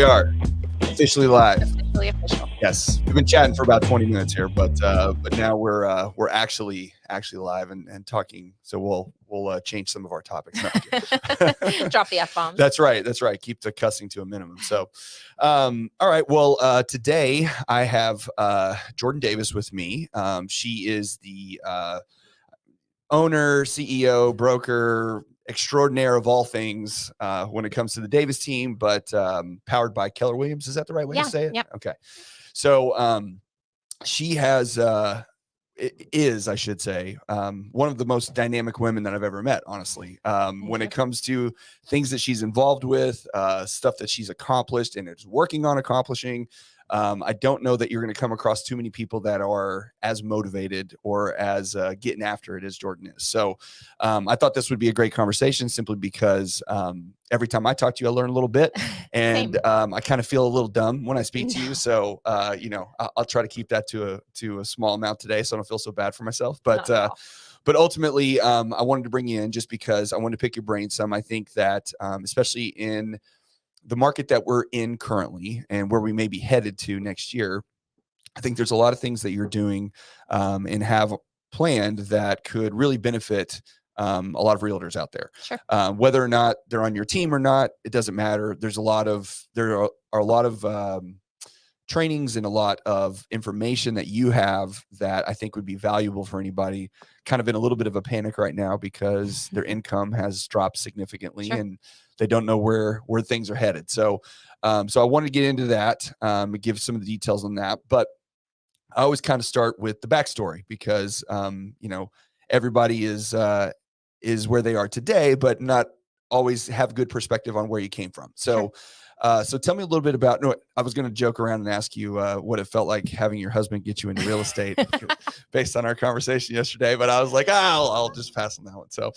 we are, officially live. Officially official. Yes, we've been chatting for about 20 minutes here, but now we're actually live and talking. So we'll change some of our topics. No, Drop the F-bombs. That's right. Keep the cussing to a minimum. So, all right. Well, today I have Jordan Davis with me. She is the owner, CEO, broker extraordinaire of all things when it comes to the Davis team, but powered by Keller Williams. Is that the right way to say it? Yep. Okay. So she has is, I should say, one of the most dynamic women that I've ever met, honestly. When it comes to things that she's involved with, stuff that she's accomplished and is working on accomplishing. I don't know that you're going to come across too many people that are as motivated or as getting after it as Jordan is. So I thought this would be a great conversation simply because every time I talk to you, I learn a little bit, and I kind of feel a little dumb when I speak to you. So, I'll try to keep that to a small amount today, so I don't feel so bad for myself. But ultimately, I wanted to bring you in just because I wanted to pick your brain some. I think that especially in the market that we're in currently and where we may be headed to next year, I think there's a lot of things that you're doing and have planned that could really benefit a lot of realtors out there. Sure. Whether or not they're on your team or not, it doesn't matter. There are a lot of trainings and a lot of information that you have that I think would be valuable for anybody kind of in a little bit of a panic right now because their income has dropped significantly. Sure. And they don't know where things are headed. So I want to get into that and give some of the details on that. But I always kind of start with the backstory because, everybody is where they are today, but not always have good perspective on where you came from. So, so tell me a little bit about, I was going to joke around and ask you what it felt like having your husband get you into real estate based on our conversation yesterday, but I was like, I'll just pass on that one. So,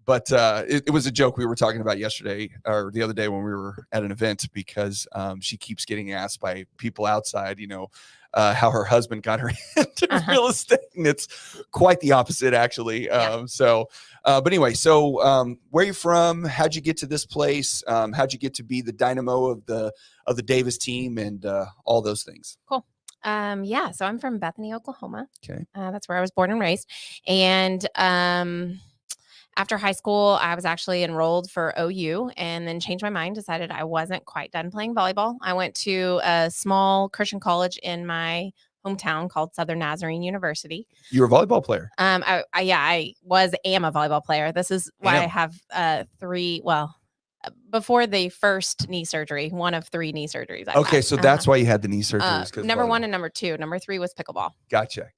but it was a joke we were talking about yesterday or the other day when we were at an event because she keeps getting asked by people outside, how her husband got her into real estate. And it's quite the opposite, actually. But anyway, so where are you from? How'd you get to this place? How'd you get to be the dynamo of the Davis team and all those things? Cool. So I'm from Bethany, Oklahoma. Okay. That's where I was born and raised. And after high school, I was actually enrolled for OU and then changed my mind, decided I wasn't quite done playing volleyball. I went to a small Christian college in my hometown called Southern Nazarene University. You were a volleyball player? I am a volleyball player. This is why I have before the first knee surgery, one of 3 knee surgeries. Okay, so that's why you had the knee surgeries. Number 1 and number 2. Number 3 was pickleball. Gotcha.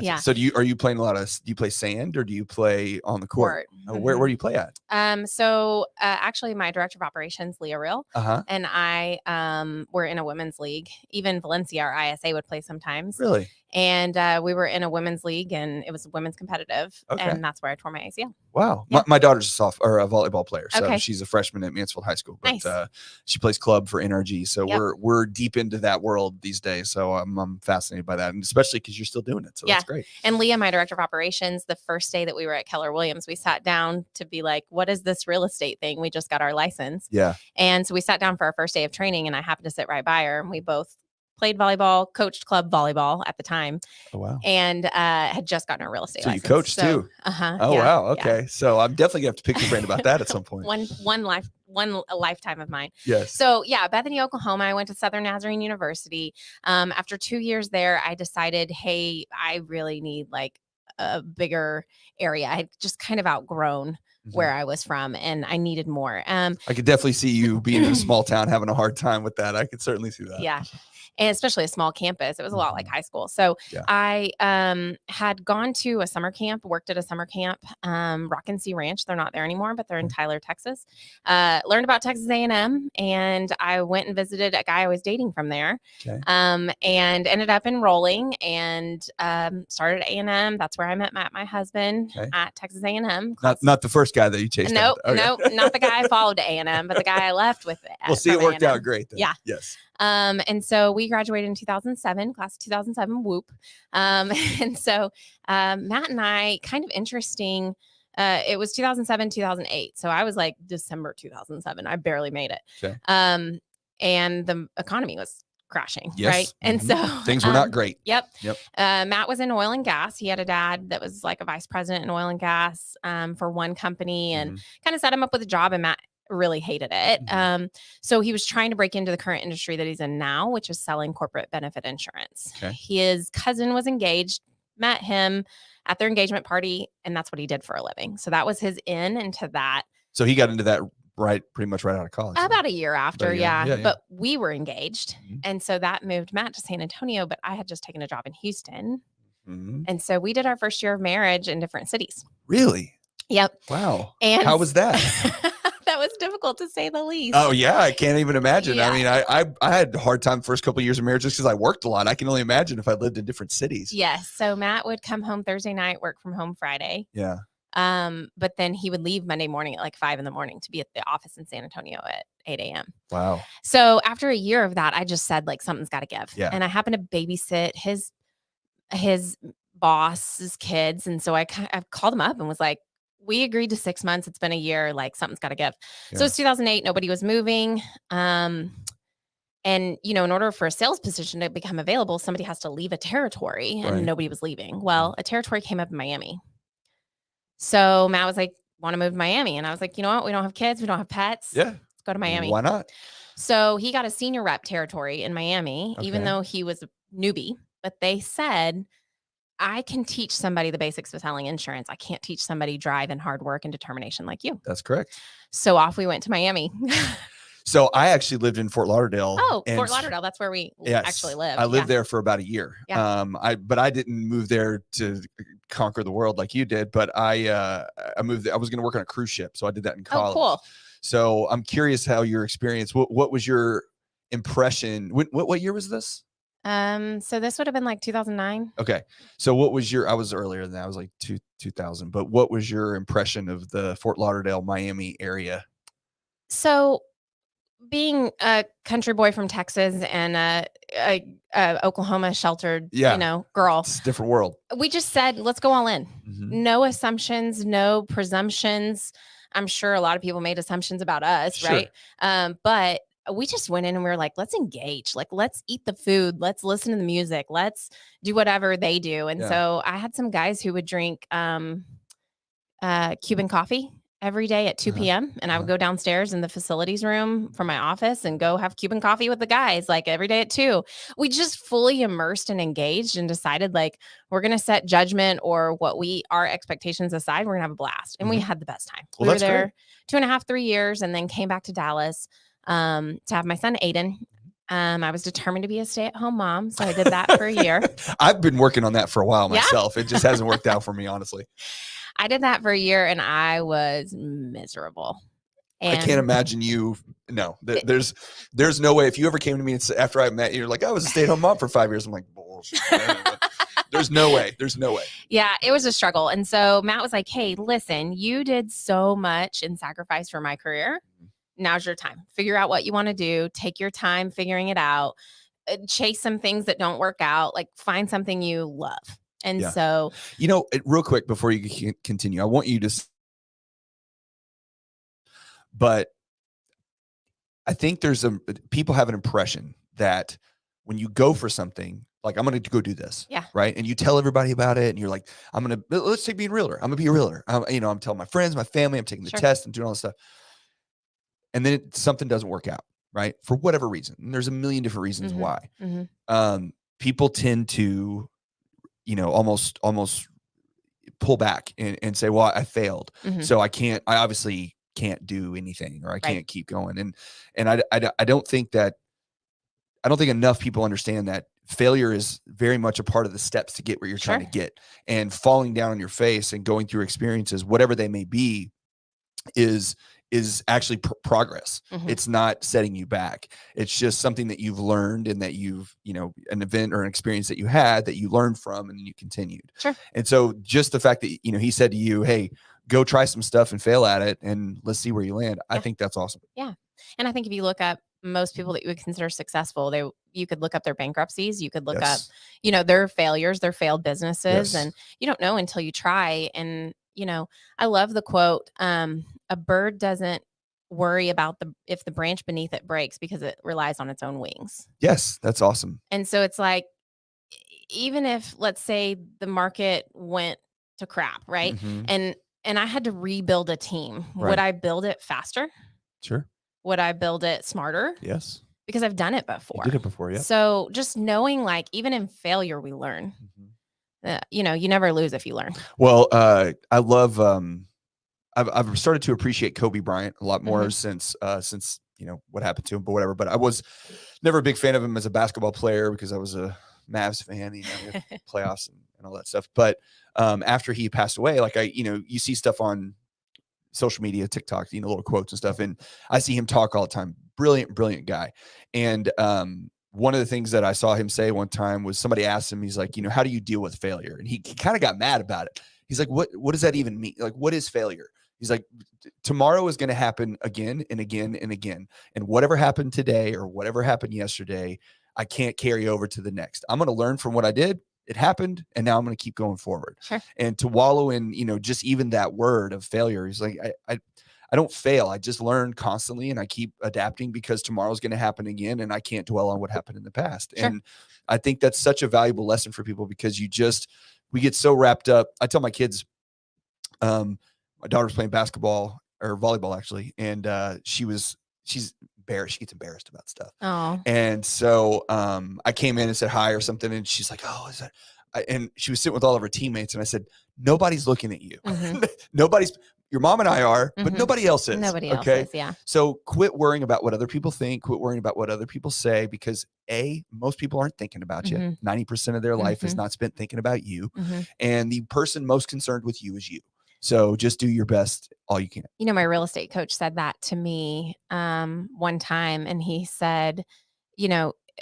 Yeah. So are you playing do you play sand or do you play on the court? Where do you play at? Actually my director of operations, Leah Real, and I were in a women's league. Even Valencia, our ISA, would play sometimes. Really? And we were in a women's league and it was women's competitive. Okay. And that's where I tore my ACL. Wow. Yeah. My daughter's a volleyball player. So she's a freshman at Mansfield High School, but nice. She plays club for NRG. So we're deep into that world these days. So I'm fascinated by that. And especially because you're still doing it. So that's great. And Leah, my director of operations, the first day that we were at Keller Williams, we sat down to be like, what is this real estate thing? We just got our license. Yeah. And so we sat down for our first day of training and I happened to sit right by her and we both played volleyball, coached club volleyball at the time. Oh, wow. And had just gotten our real estate license. So you coached too? Wow. Okay. Yeah. So I'm definitely going to have to pick your brain about that at some point. A lifetime of mine. Yes. So Bethany, Oklahoma, I went to Southern Nazarene University. After 2 years there, I decided, hey, I really need like a bigger area. I had just kind of outgrown where I was from and I needed more. I could definitely see you being in a small town, having a hard time with that. I could certainly see that. Yeah. And especially a small campus. It was a lot like high school. So I had gone to a summer camp, worked at a summer camp, Rockin' Sea Ranch. They're not there anymore, but they're in Tyler, Texas. Learned about Texas A&M, and I went and visited a guy I was dating from there, and ended up enrolling and started at A&M. That's where I met my husband at Texas A&M. Not the first guy that you chased. Nope, not the guy I folled to A&M, but the guy I left with. Well, see, it worked out great then. Yeah. Yes. And so we graduated in 2007, class of 2007, whoop. And so, Matt and I, kind of interesting, it was 2007, 2008. So I was like December 2007. I barely made it. Okay. and the economy was crashing, Yes. right? And so things were not great. Yep. Matt was in oil and gas. He had a dad that was like a vice president in oil and gas for one company, and kind of set him up with a job, and Matt really hated it. So he was trying to break into the current industry that he's in now, which is selling corporate benefit insurance. Okay. His cousin was engaged, met him at their engagement party, and that's what he did for a living. So that was his in into that. So he got into that pretty much right out of college. About a year after, yeah. But we were engaged. And so that moved Matt to San Antonio, but I had just taken a job in Houston. And so we did our first year of marriage in different cities. Really? Yep. Wow. And how was that? That was difficult to say the least. Oh yeah, I can't even imagine. I mean, I had a hard time first couple of years of marriage just because I worked a lot. I can only imagine if I lived in different cities. Yes. So Matt would come home Thursday night, work from home Friday. Yeah. But then he would leave Monday morning at like 5 a.m. to be at the office in San Antonio at 8 a.m. Wow. So after a year of that, I just said like something's got to give. Yeah. And I happened to babysit his boss's kids, and so I called him up and was like, we agreed to 6 months. It's been a year. Like something's got to give. Yeah. So it's 2008. Nobody was moving. And, in order for a sales position to become available, somebody has to leave a territory, and nobody was leaving. Well, a territory came up in Miami. So Matt was like, want to move to Miami? And I was like, you know what? We don't have kids. We don't have pets. Yeah. Let's go to Miami. Why not? So he got a senior rep territory in Miami, even though he was a newbie. But they said, I can teach somebody the basics of selling insurance. I can't teach somebody drive and hard work and determination like you. That's correct. So off we went to Miami. So I actually lived in Fort Lauderdale. Oh, Fort Lauderdale. That's where we actually lived. I lived there for about a year. Yeah. But I didn't move there to conquer the world like you did. But I moved there. I was going to work on a cruise ship. So I did that in college. Oh, cool. So I'm curious how your experience, what was your impression? What year was this? So this would have been like 2009. Okay. So what was I was earlier than that. I was like 2000, but what was your impression of the Fort Lauderdale, Miami area? So being a country boy from Texas and a Oklahoma sheltered, girl, it's a different world. We just said, let's go all in. No assumptions, no presumptions. I'm sure a lot of people made assumptions about us. Sure. Right. But we just went in and we were like, let's engage, like, let's eat the food. Let's listen to the music. Let's do whatever they do. And so I had some guys who would drink Cuban coffee every day at 2 p.m. And I would go downstairs in the facilities room from my office and go have Cuban coffee with the guys, like every day at 2. We just fully immersed and engaged and decided like, we're going to set judgment or our expectations aside. We're gonna have a blast. And we had the best time. Well, we were there 2.5, 3 years and then came back to Dallas to have my son, Aiden. I was determined to be a stay-at-home mom. So I did that for a year. I've been working on that for a while myself. It just hasn't worked out for me, honestly. I did that for a year and I was miserable. And I can't imagine you. No, there's no way. If you ever came to me and after I met you, you're like, I was a stay-at-home mom for 5 years. I'm like, bullshit. There's no way. There's no way. Yeah, it was a struggle. And so Matt was like, hey, listen, you did so much and sacrifice for my career. Now's your time. Figure out what you want to do. Take your time figuring it out. Chase some things that don't work out. Like find something you love. And so, real quick before you continue, I want you to, but I think people have an impression that when you go for something, like I'm going to go do this. Yeah. Right. And you tell everybody about it and you're like, let's take being a realtor. I'm gonna be a realtor. I'm telling my friends, my family, I'm taking the test and doing all this stuff. And then something doesn't work out, right? For whatever reason. And there's a million different reasons why. People tend to, almost pull back and say, well, I failed. So I obviously can't do anything or I can't keep going. And I don't think enough people understand that failure is very much a part of the steps to get where you're trying to get, and falling down on your face and going through experiences, whatever they may be, is actually progress. It's not setting you back. It's just something that you've learned and that you've, an event or an experience that you had that you learned from and then you continued. Sure. And so just the fact that, he said to you, hey, go try some stuff and fail at it and let's see where you land. I think that's awesome. Yeah. And I think if you look up most people that you would consider successful, you could look up their bankruptcies. You could look up, their failures, their failed businesses, and you don't know until you try. And, I love the quote, a bird doesn't worry about if the branch beneath it breaks because it relies on its own wings. Yes, that's awesome. And so it's like, even if, let's say, the market went to crap, right? Mm-hmm. And I had to rebuild a team. Right. Would I build it faster? Sure. Would I build it smarter? Yes. Because I've done it before. You did it before, yeah. So just knowing, like, even in failure, we learn. You never lose if you learn. Well, I love. I've started to appreciate Kobe Bryant a lot more since what happened to him, but whatever. But I was never a big fan of him as a basketball player because I was a Mavs fan, playoffs and all that stuff. But after he passed away, like you see stuff on social media, TikTok, little quotes and stuff. And I see him talk all the time. Brilliant guy. And one of the things that I saw him say one time was somebody asked him, he's like, how do you deal with failure? And he kind of got mad about it. He's like, what does that even mean? Like, what is failure? He's like, tomorrow is going to happen again and again and again. And whatever happened today or whatever happened yesterday, I can't carry over to the next. I'm going to learn from what I did. It happened, and now I'm going to keep going forward. Sure. And to wallow in, just even that word of failure, he's like, I don't fail. I just learn constantly, and I keep adapting because tomorrow's going to happen again, and I can't dwell on what happened in the past. Sure. And I think that's such a valuable lesson for people because we get so wrapped up. I tell my kids, my daughter's playing basketball or volleyball actually, and she's embarrassed. She gets embarrassed about stuff. Oh. And so I came in and said hi or something, and she's like, "Oh, is that?" And she was sitting with all of her teammates, and I said, "Nobody's looking at you. Your mom and I are, but nobody else is. Nobody else is, yeah. So quit worrying about what other people think. Quit worrying about what other people say because most people aren't thinking about you. 90% of their life is not spent thinking about you, and the person most concerned with you is you. So just do your best all you can." My real estate coach said that to me one time. And he said,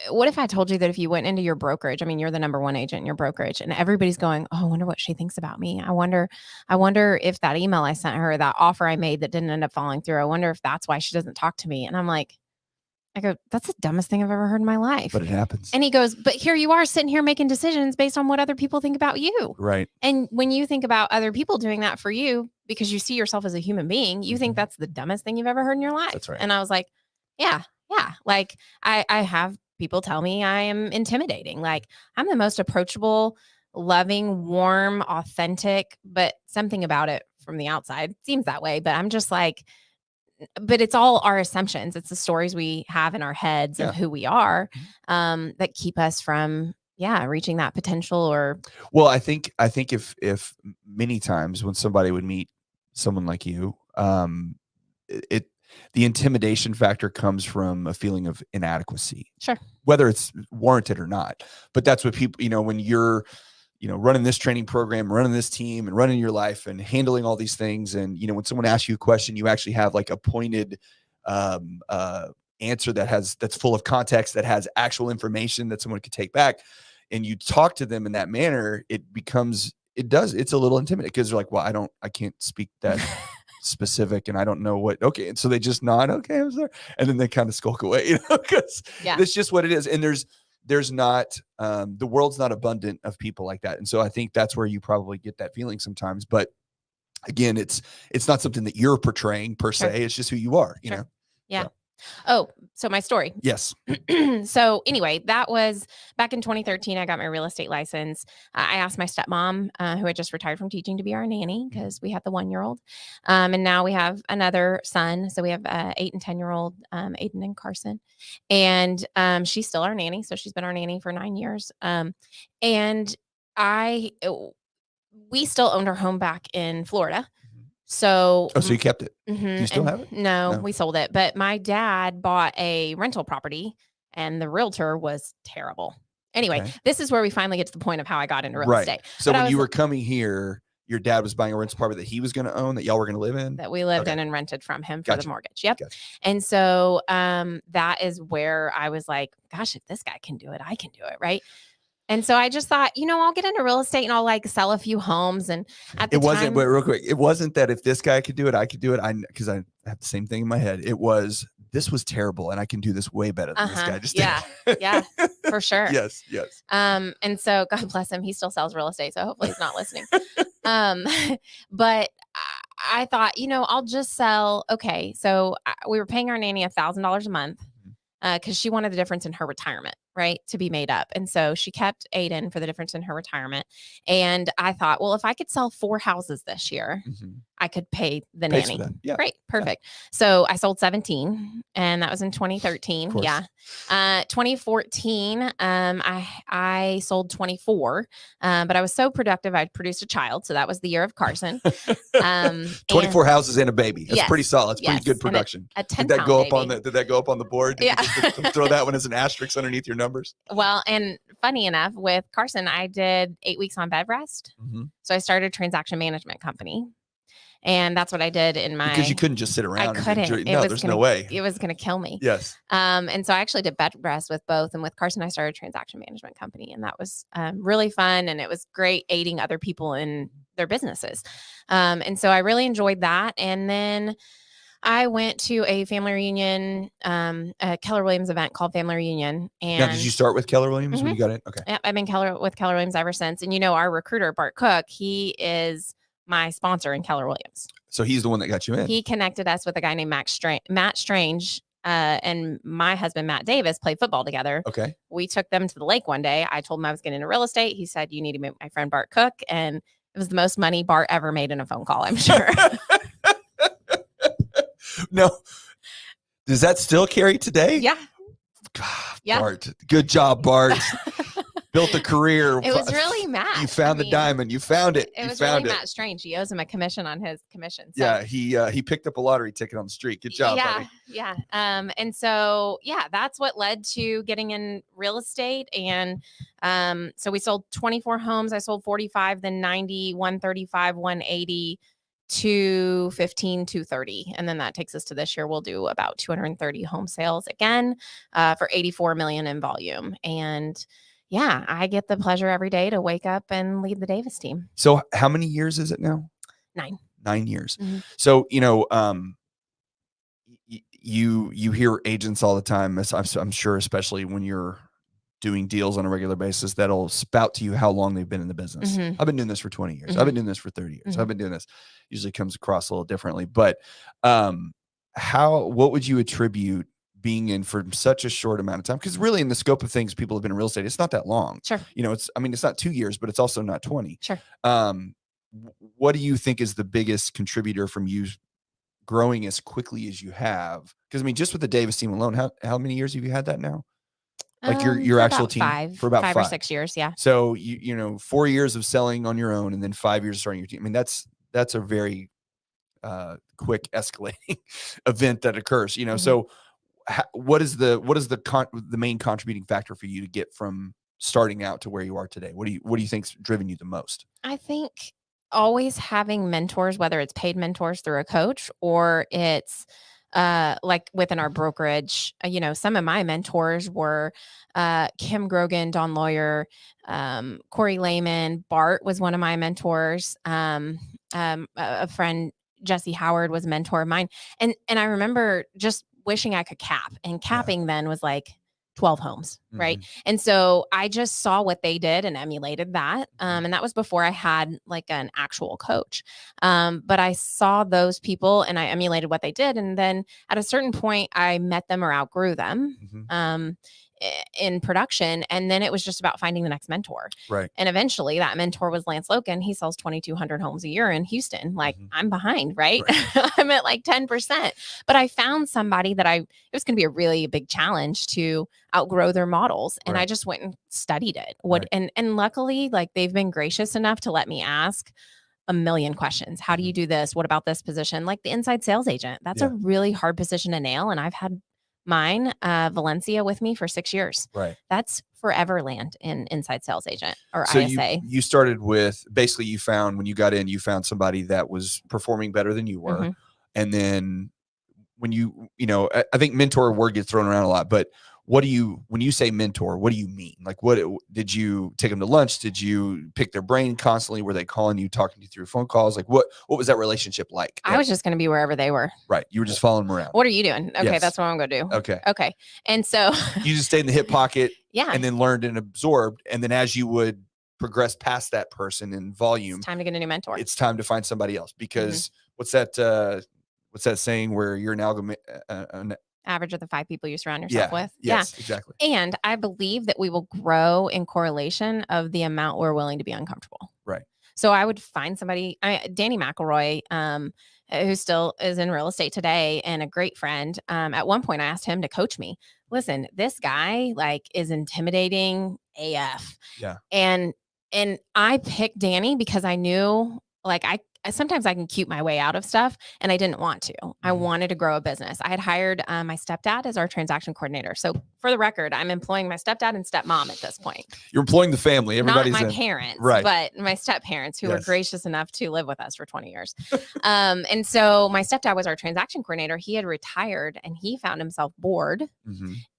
what if I told you that if you went into your brokerage, I mean, you're the number one agent in your brokerage, and everybody's going, "Oh, I wonder what she thinks about me. I wonder if that email I sent her, that offer I made that didn't end up falling through, I wonder if that's why she doesn't talk to me." And I'm like, I go, "That's the dumbest thing I've ever heard in my life." But it happens. And he goes, "But here you are sitting here making decisions based on what other people think about you." Right. And when you think about other people doing that for you, because you see yourself as a human being, you think that's the dumbest thing you've ever heard in your life. That's right. And I was like, yeah. Like I have people tell me I am intimidating. Like I'm the most approachable, loving, warm, authentic, but something about it from the outside seems that way. But I'm just like, but it's all our assumptions. It's the stories we have in our heads of who we are that keep us from, reaching that potential. Or, well, I think if many times when somebody would meet someone like you, the intimidation factor comes from a feeling of inadequacy. Sure. Whether it's warranted or not. But that's what people, when you're, running this training program, running this team and running your life and handling all these things. And, when someone asks you a question, you actually have like a pointed answer that's full of context, that has actual information that someone could take back. And you talk to them in that manner, it's a little intimidating because they're like, well, I can't speak that specific and I don't know what, okay. And so they just nod, okay, I'm sorry. And then they kind of skulk away, because that's just what it is. And there's not, the world's not abundant of people like that. And so I think that's where you probably get that feeling sometimes, but again, it's not something that you're portraying per se. It's just who you are, you know? Yeah. Oh, so my story. Yes. So anyway, that was back in 2013. I got my real estate license. I asked my stepmom, who had just retired from teaching, to be our nanny because we had the 1-year-old. And now we have another son. So we have 8 and 10-year-old Aiden and Carson. And she's still our nanny. So she's been our nanny for 9 years. And we still owned our home back in Florida. So you kept it? Do you still have it? No, we sold it. But my dad bought a rental property and the realtor was terrible. Anyway, this is where we finally get to the point of how I got into real estate. So when you were coming here, your dad was buying a rental property that he was going to own, that y'all were going to live in? That we lived in and rented from him for the mortgage. Yep. Gotcha. And so that is where I was like, gosh, if this guy can do it, I can do it. Right. And so I just thought, I'll get into real estate and I'll like sell a few homes. And at the time, but real quick, it wasn't that if this guy could do it, I could do it. Because I have the same thing in my head. It was, this was terrible and I can do this way better than this guy just did. Yeah, for sure. Yes. And so God bless him. He still sells real estate. So hopefully he's not listening. But I thought, I'll just sell. Okay. So we were paying our nanny $1,000 a month because she wanted the difference in her retirement, right, to be made up. And so she kept Aiden for the difference in her retirement. And I thought, well, if I could sell 4 houses this year, I could pay the nanny. Yeah. Great. Perfect. Yeah. So I sold 17, and that was in 2013. Yeah. 2014, I sold 24, but I was so productive. I produced a child. So that was the year of Carson. 24 houses and a baby. That's pretty solid. That's pretty good production. Did that go up baby. Did that go up on the board? Did you throw that one as an asterisk underneath your numbers? Well, and funny enough, with Carson, I did 8 weeks on bed rest. So I started a transaction management company. And that's what I did in my... Because you couldn't just sit around. I couldn't. There's no way. It was going to kill me. Yes. And so I actually did bed rest with both. And with Carson, I started a transaction management company. And that was really fun. And it was great aiding other people in their businesses. And so I really enjoyed that. And then I went to a family reunion, a Keller Williams event called Family Reunion. And now, did you start with Keller Williams when you got it? Okay. Yeah, I've been with Keller Williams ever since. And our recruiter, Bart Cook, he is my sponsor in Keller Williams. So he's the one that got you in. He connected us with a guy named Matt Strange, and my husband, Matt Davis, played football together. Okay. We took them to the lake one day. I told him I was getting into real estate. He said, you need to meet my friend Bart Cook. And it was the most money Bart ever made in a phone call, I'm sure. No. Does that still carry today? Yeah. God, yeah. Bart. Good job, Bart. Built a career. It was really Matt. You found the diamond. You found it. It was really Matt Strange. He owes him a commission on his commission. So. Yeah, he picked up a lottery ticket on the street. Good job, buddy. Yeah. And so that's what led to getting in real estate. And so we sold 24 homes. I sold 45, then 90, 135, 180. 215, 230. And then that takes us to this year. We'll do about 230 home sales again for 84 million in volume. And yeah, I get the pleasure every day to wake up and lead the Davis team. So how many years is it now? 9. 9 years. So, you hear agents all the time. I'm sure, especially when you're doing deals on a regular basis, that'll spout to you how long they've been in the business. I've been doing this for 20 years. I've been doing this for 30 years. I've been doing this. Usually comes across a little differently, but what would you attribute being in for such a short amount of time? Because really, in the scope of things, people have been in real estate, it's not that long. Sure. It's not 2 years, but it's also not 20. Sure. What do you think is the biggest contributor from you growing as quickly as you have? Because just with the Davis team alone, how many years have you had that now? Like your actual team for about 5 or 6 years. Yeah. So 4 years of selling on your own and then 5 years of starting your team. That's a very quick escalating event that occurs, So what is the main contributing factor for you to get from starting out to where you are today? What do you think's driven you the most? I think always having mentors, whether it's paid mentors through a coach or it's like within our brokerage, some of my mentors were Kim Grogan, Don Lawyer, Corey Lehman, Bart was one of my mentors. A friend, Jesse Howard, was a mentor of mine. And I remember just wishing I could cap, and capping then was like 12 homes. Right. And so I just saw what they did and emulated that. And that was before I had like an actual coach. But I saw those people and I emulated what they did. And then at a certain point I met them or outgrew them. In production. And then it was just about finding the next mentor. Right. And eventually that mentor was Lance Loken. He sells 2,200 homes a year in Houston. Like I'm behind, right? I'm at like 10%, but I found somebody that it was going to be a really big challenge to outgrow their models. And I just went and studied it. And luckily, like they've been gracious enough to let me ask a million questions. How do you do this? What about this position? Like the inside sales agent, that's a really hard position to nail. And I've had mine, Valencia, with me for 6 years. Right. That's forever land in inside sales agent or so ISA. You started with basically when you got in, you found somebody that was performing better than you were. And then when I think mentor word gets thrown around a lot, but when you say mentor, what do you mean? Like, what did you take them to lunch? Did you pick their brain constantly? Were they calling you, talking to you through phone calls? Like what was that relationship like? I was just going to be wherever they were. Right. You were just following them around. What are you doing? Okay. That's what I'm going to do. Okay. And so you just stayed in the hip pocket yeah. and then learned and absorbed. And then as you would progress past that person in volume, it's time to get a new mentor. It's time to find somebody else because what's that saying where you're an average of the 5 people you surround yourself with. Yes, exactly. And I believe that we will grow in correlation of the amount we're willing to be uncomfortable. Right. So I would find somebody, Danny McElroy, who still is in real estate today and a great friend. At one point I asked him to coach me. Listen, this guy like is intimidating AF. Yeah. And I picked Danny because I knew like sometimes I can cute my way out of stuff and I didn't want to. I wanted to grow a business. I had hired my stepdad as our transaction coordinator. So for the record, I'm employing my stepdad and stepmom at this point. You're employing the family. Everybody's not my parents, right, but my step parents who were gracious enough to live with us for 20 years. And so my stepdad was our transaction coordinator. He had retired and he found himself bored.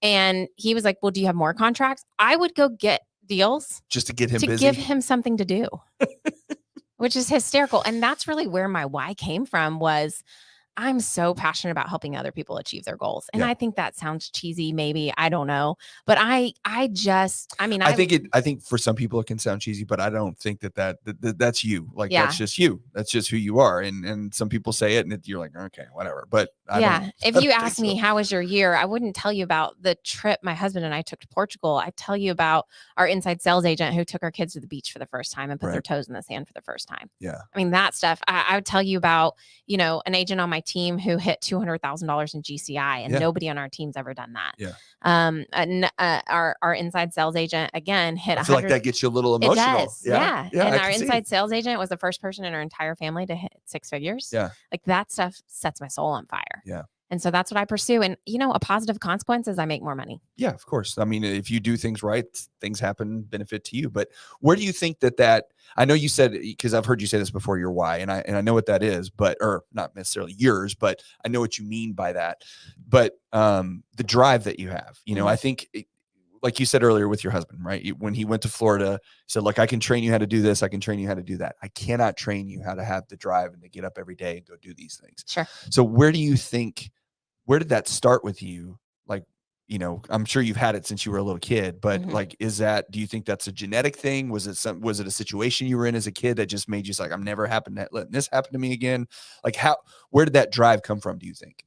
And he was like, well, do you have more contracts? I would go get deals just to get him busy, give him something to do. Which is hysterical. And that's really where my why came from was I'm so passionate about helping other people achieve their goals. And I think that sounds cheesy, maybe, I don't know. But I think for some people it can sound cheesy, but I don't think that's you. Like, that's just you. That's just who you are. And some people say it and you're like, okay, whatever. But if you ask me, how was your year? I wouldn't tell you about the trip my husband and I took to Portugal. I'd tell you about our inside sales agent who took our kids to the beach for the first time and put their toes in the sand for the first time. Yeah. I mean, that stuff. I would tell you about, an agent on my team who hit $200,000 in GCI and nobody on our team's ever done that. Yeah. And our inside sales agent again hit. I feel like that gets you a little emotional. It does. Yeah. And our inside sales agent was the first person in our entire family to hit 6 figures. Yeah. Like that stuff sets my soul on fire. Yeah. And so that's what I pursue. And, a positive consequence is I make more money. Yeah, of course. I mean, if you do things right, things happen, benefit to you. But where do you think that I know you said, because I've heard you say this before, your why, and I know what that is, or not necessarily yours, but I know what you mean by that. But the drive that you have, I think, like you said earlier with your husband, right? When he went to Florida, said, look, I can train you how to do this. I can train you how to do that. I cannot train you how to have the drive and to get up every day and go do these things. Sure. So where did that start with you? Like, I'm sure you've had it since you were a little kid, but like, do you think that's a genetic thing? Was it a situation you were in as a kid that just made you like, I'm never letting this happen to me again? Like where did that drive come from? Do you think?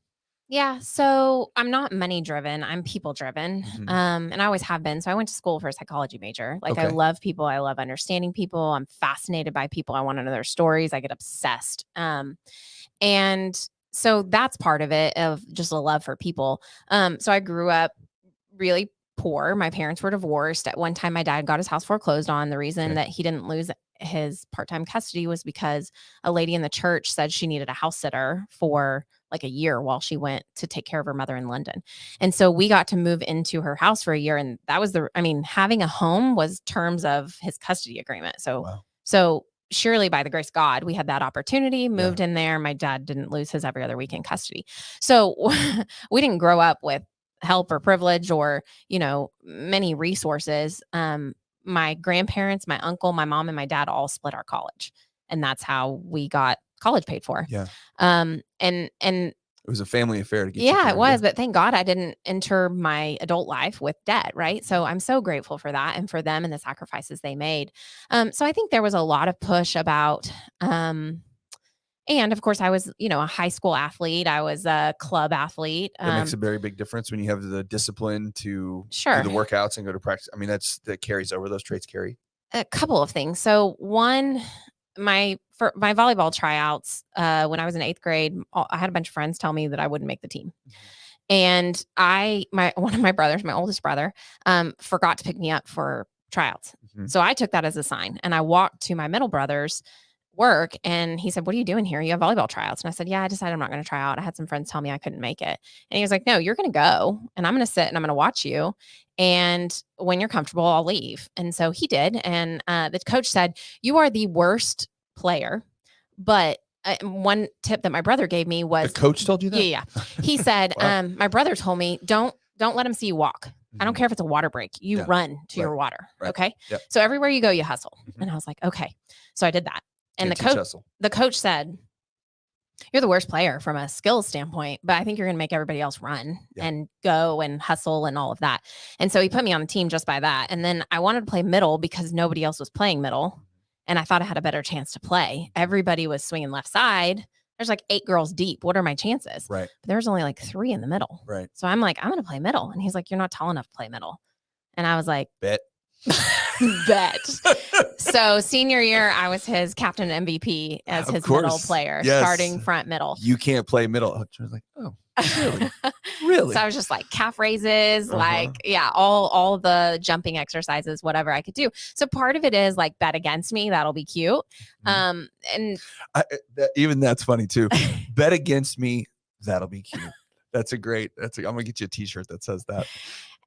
Yeah. So I'm not money driven. I'm people driven. And I always have been. So I went to school for a psychology major. Like I love people. I love understanding people. I'm fascinated by people. I want to know their stories. I get obsessed. And so that's part of it, of just a love for people. So I grew up really poor. My parents were divorced. At one time, my dad got his house foreclosed on. The reason that he didn't lose his part-time custody was because a lady in the church said she needed a house sitter for like a year while she went to take care of her mother in London. And so we got to move into her house for a year. And that was having a home was terms of his custody agreement. So surely by the grace of God, we had that opportunity, moved in there. My dad didn't lose his every other weekend custody. So we didn't grow up with help or privilege or, many resources. My grandparents, my uncle, my mom, and my dad all split our college. And that's how we got college paid for. Yeah. And it was a family affair to get it was, but thank God I didn't enter my adult life with debt. Right. So I'm so grateful for that and for them and the sacrifices they made. So I think there was a lot of push about, and of course I was, a high school athlete. I was a club athlete. It makes a very big difference when you have the discipline to do the workouts and go to practice. I mean, that carries over. Those traits carry. A couple of things. So one, for my volleyball tryouts, when I was in 8th grade, I had a bunch of friends tell me that I wouldn't make the team. And one of my brothers, my oldest brother, forgot to pick me up for tryouts. So I took that as a sign and I walked to my middle brother's work and he said, what are you doing here? You have volleyball tryouts. And I said, yeah, I decided I'm not going to try out. I had some friends tell me I couldn't make it. And he was like, no, you're going to go and I'm going to sit and I'm going to watch you. And when you're comfortable, I'll leave. And so he did. And the coach said, you are the worst player. But one tip that my brother gave me was— the coach told you that? Yeah. He said, wow. My brother told me, don't let him see you walk. I don't care if it's a water break. You run to your water. Right. Okay. Yep. So everywhere you go, you hustle. And I was like, okay. So I did that. And the coach said, you're the worst player from a skills standpoint, but I think you're going to make everybody else run and go and hustle and all of that. And so he put me on the team just by that. And then I wanted to play middle because nobody else was playing middle. And I thought I had a better chance to play. Everybody was swinging left side. there's like 8 girls deep. What are my chances? Right. But there's only like 3 in the middle. Right. So I'm like, I'm going to play middle. And he's like, you're not tall enough to play middle. And I was like, bet. bet. So senior year, I was his captain MVP as his middle player, starting front middle. You can't play middle. I was like, oh, really? Really? So I was just like calf raises, all the jumping exercises, whatever I could do. So part of it is like bet against me. That'll be cute. And even that's funny too. Bet against me. That'll be cute. I'm gonna get you a t-shirt that says that.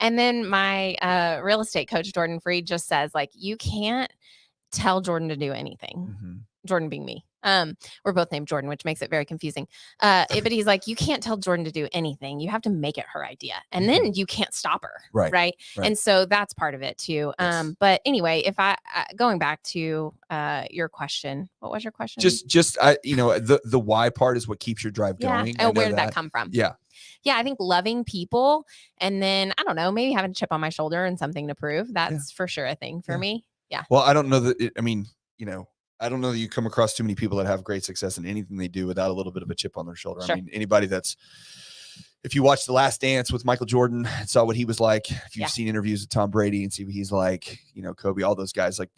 And then my real estate coach, Jordan Freed, just says like, you can't tell Jordan to do anything. Jordan being me. We're both named Jordan, which makes it very confusing. But he's like, you can't tell Jordan to do anything. You have to make it her idea. And then you can't stop her. Right. And so that's part of it too. Yes. But anyway, if going back to your question, what was your question? The why part is what keeps your drive going. And where did that come from? Yeah. Yeah, I think loving people, and then I don't know, maybe having a chip on my shoulder and something to prove. That's for sure a thing for me. Yeah. Well, I don't know that. I don't know that you come across too many people that have great success in anything they do without a little bit of a chip on their shoulder. Sure. I mean, anybody if you watch The Last Dance with Michael Jordan and saw what he was like, if you've seen interviews with Tom Brady and see what he's like, Kobe, all those guys, like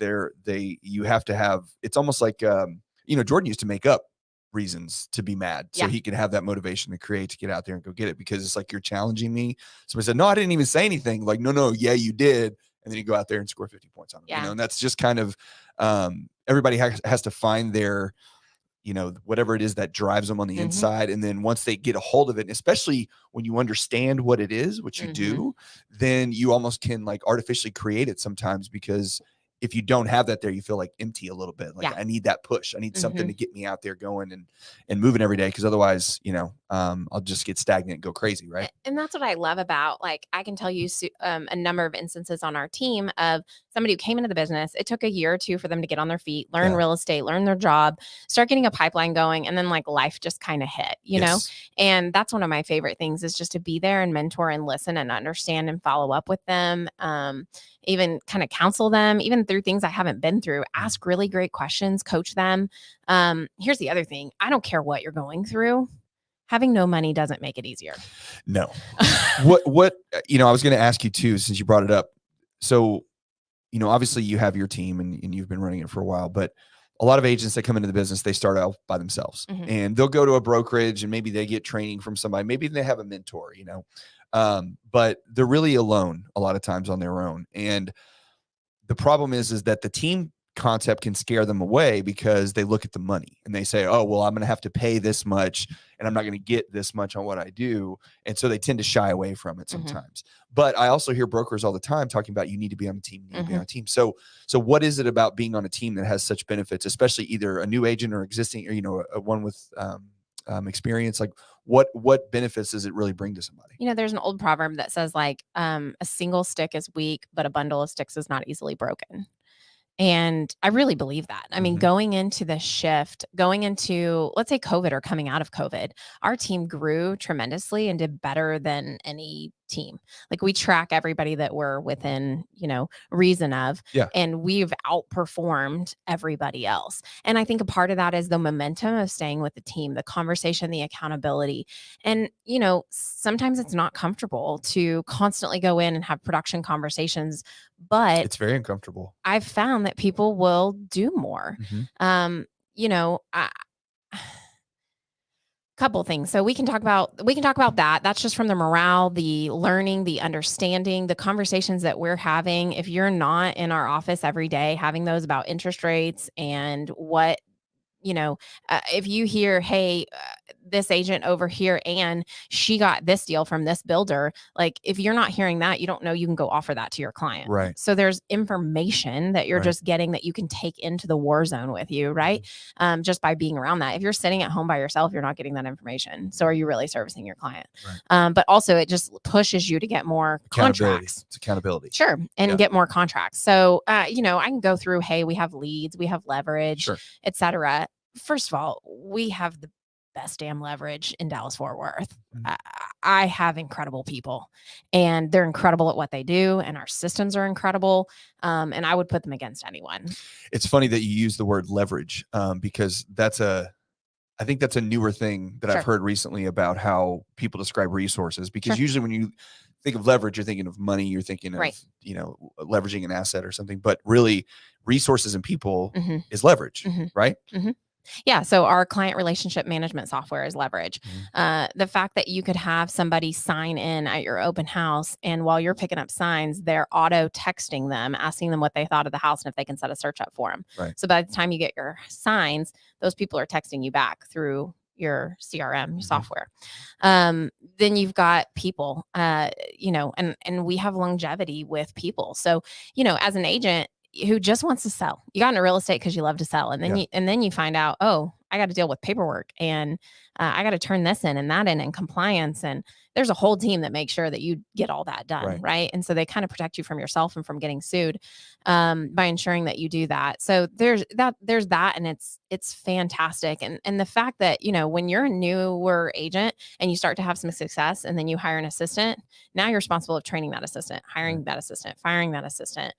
you have to have, it's almost like, Jordan used to make up reasons to be mad so he could have that motivation to create, to get out there and go get it, because it's like, you're challenging me. Somebody said, no, I didn't even say anything. Like, no, yeah, you did. And then you go out there and score 50 points on them, and that's just kind of, everybody has to find their, whatever it is that drives them on the inside. And then once they get a hold of it, and especially when you understand what it is, which you do, then you almost can like artificially create it sometimes, because if you don't have that there, you feel like empty a little bit. Like I need that push. I need something to get me out there going and moving every day. Because otherwise, I'll just get stagnant and go crazy. Right. And that's what I love about, like, I can tell you a number of instances on our team of somebody who came into the business. It took a year or two for them to get on their feet, learn real estate, learn their job, start getting a pipeline going. And then like life just kind of hit, you know? And that's one of my favorite things, is just to be there and mentor and listen and understand and follow up with them. Even kind of counsel them, even through things I haven't been through. Ask really great questions, coach them. Here's the other thing. I don't care what you're going through. Having no money doesn't make it easier. No. What I was going to ask you too, since you brought it up. So, obviously you have your team and you've been running it for a while, but a lot of agents that come into the business, they start out by themselves and they'll go to a brokerage and maybe they get training from somebody. Maybe they have a mentor, but they're really alone a lot of times on their own. And the problem is that the team concept can scare them away, because they look at the money and they say, oh, well, I'm going to have to pay this much and I'm not going to get this much on what I do. And so they tend to shy away from it sometimes. But I also hear brokers all the time talking about, you need to be on a team, you need to be on a team. So what is it about being on a team that has such benefits, especially either a new agent or existing, or, one with experience? Like what benefits does it really bring to somebody? There's an old proverb that says like, a single stick is weak, but a bundle of sticks is not easily broken. And I really believe that. I mean, going into the shift, going into, let's say, COVID or coming out of COVID, our team grew tremendously and did better than any team. Like, we track everybody that we're within, reason of, and we've outperformed everybody else. And I think a part of that is the momentum of staying with the team, the conversation, the accountability. And, sometimes it's not comfortable to constantly go in and have production conversations, but it's very uncomfortable. I've found that people will do more. Couple things. So we can talk about that. That's just from the morale, the learning, the understanding, the conversations that we're having. If you're not in our office every day, having those about interest rates and what, if you hear, hey, this agent over here, and she got this deal from this builder, like, if you're not hearing that, you don't know you can go offer that to your client. Right. So there's information that you're just getting that you can take into the war zone with you, right? Just by being around that. If you're sitting at home by yourself, you're not getting that information. So are you really servicing your client? Right. But also it just pushes you to get more contracts. It's accountability. Sure. And get more contracts. So, I can go through, hey, we have leads, we have leverage, et cetera. First of all, we have the best damn leverage in Dallas-Fort Worth. I have incredible people, and they're incredible at what they do, and our systems are incredible. And I would put them against anyone. It's funny that you use the word leverage, because that's I think that's a newer thing that I've heard recently about how people describe resources, because usually when you think of leverage, you're thinking of money, you're thinking of, you know, leveraging an asset or something, but really resources and people is leverage, right? Yeah. So our client relationship management software is leverage. The fact that you could have somebody sign in at your open house, and while you're picking up signs, they're auto texting them, asking them what they thought of the house and if they can set a search up for them. Right. So by the time you get your signs, those people are texting you back through your CRM software. Then you've got people, you know, and we have longevity with people. So, you know, as an agent who just wants to sell, you got into real estate because you love to sell. And then you find out, oh, I got to deal with paperwork, and I got to turn this in and that in and compliance. And there's a whole team that makes sure that you get all that done. Right. And so they kind of protect you from yourself and from getting sued by ensuring that you do that. So there's that. And it's fantastic. And the fact that, you know, when you're a newer agent and you start to have some success and then you hire an assistant, now you're responsible of training that assistant, hiring that assistant, firing that assistant,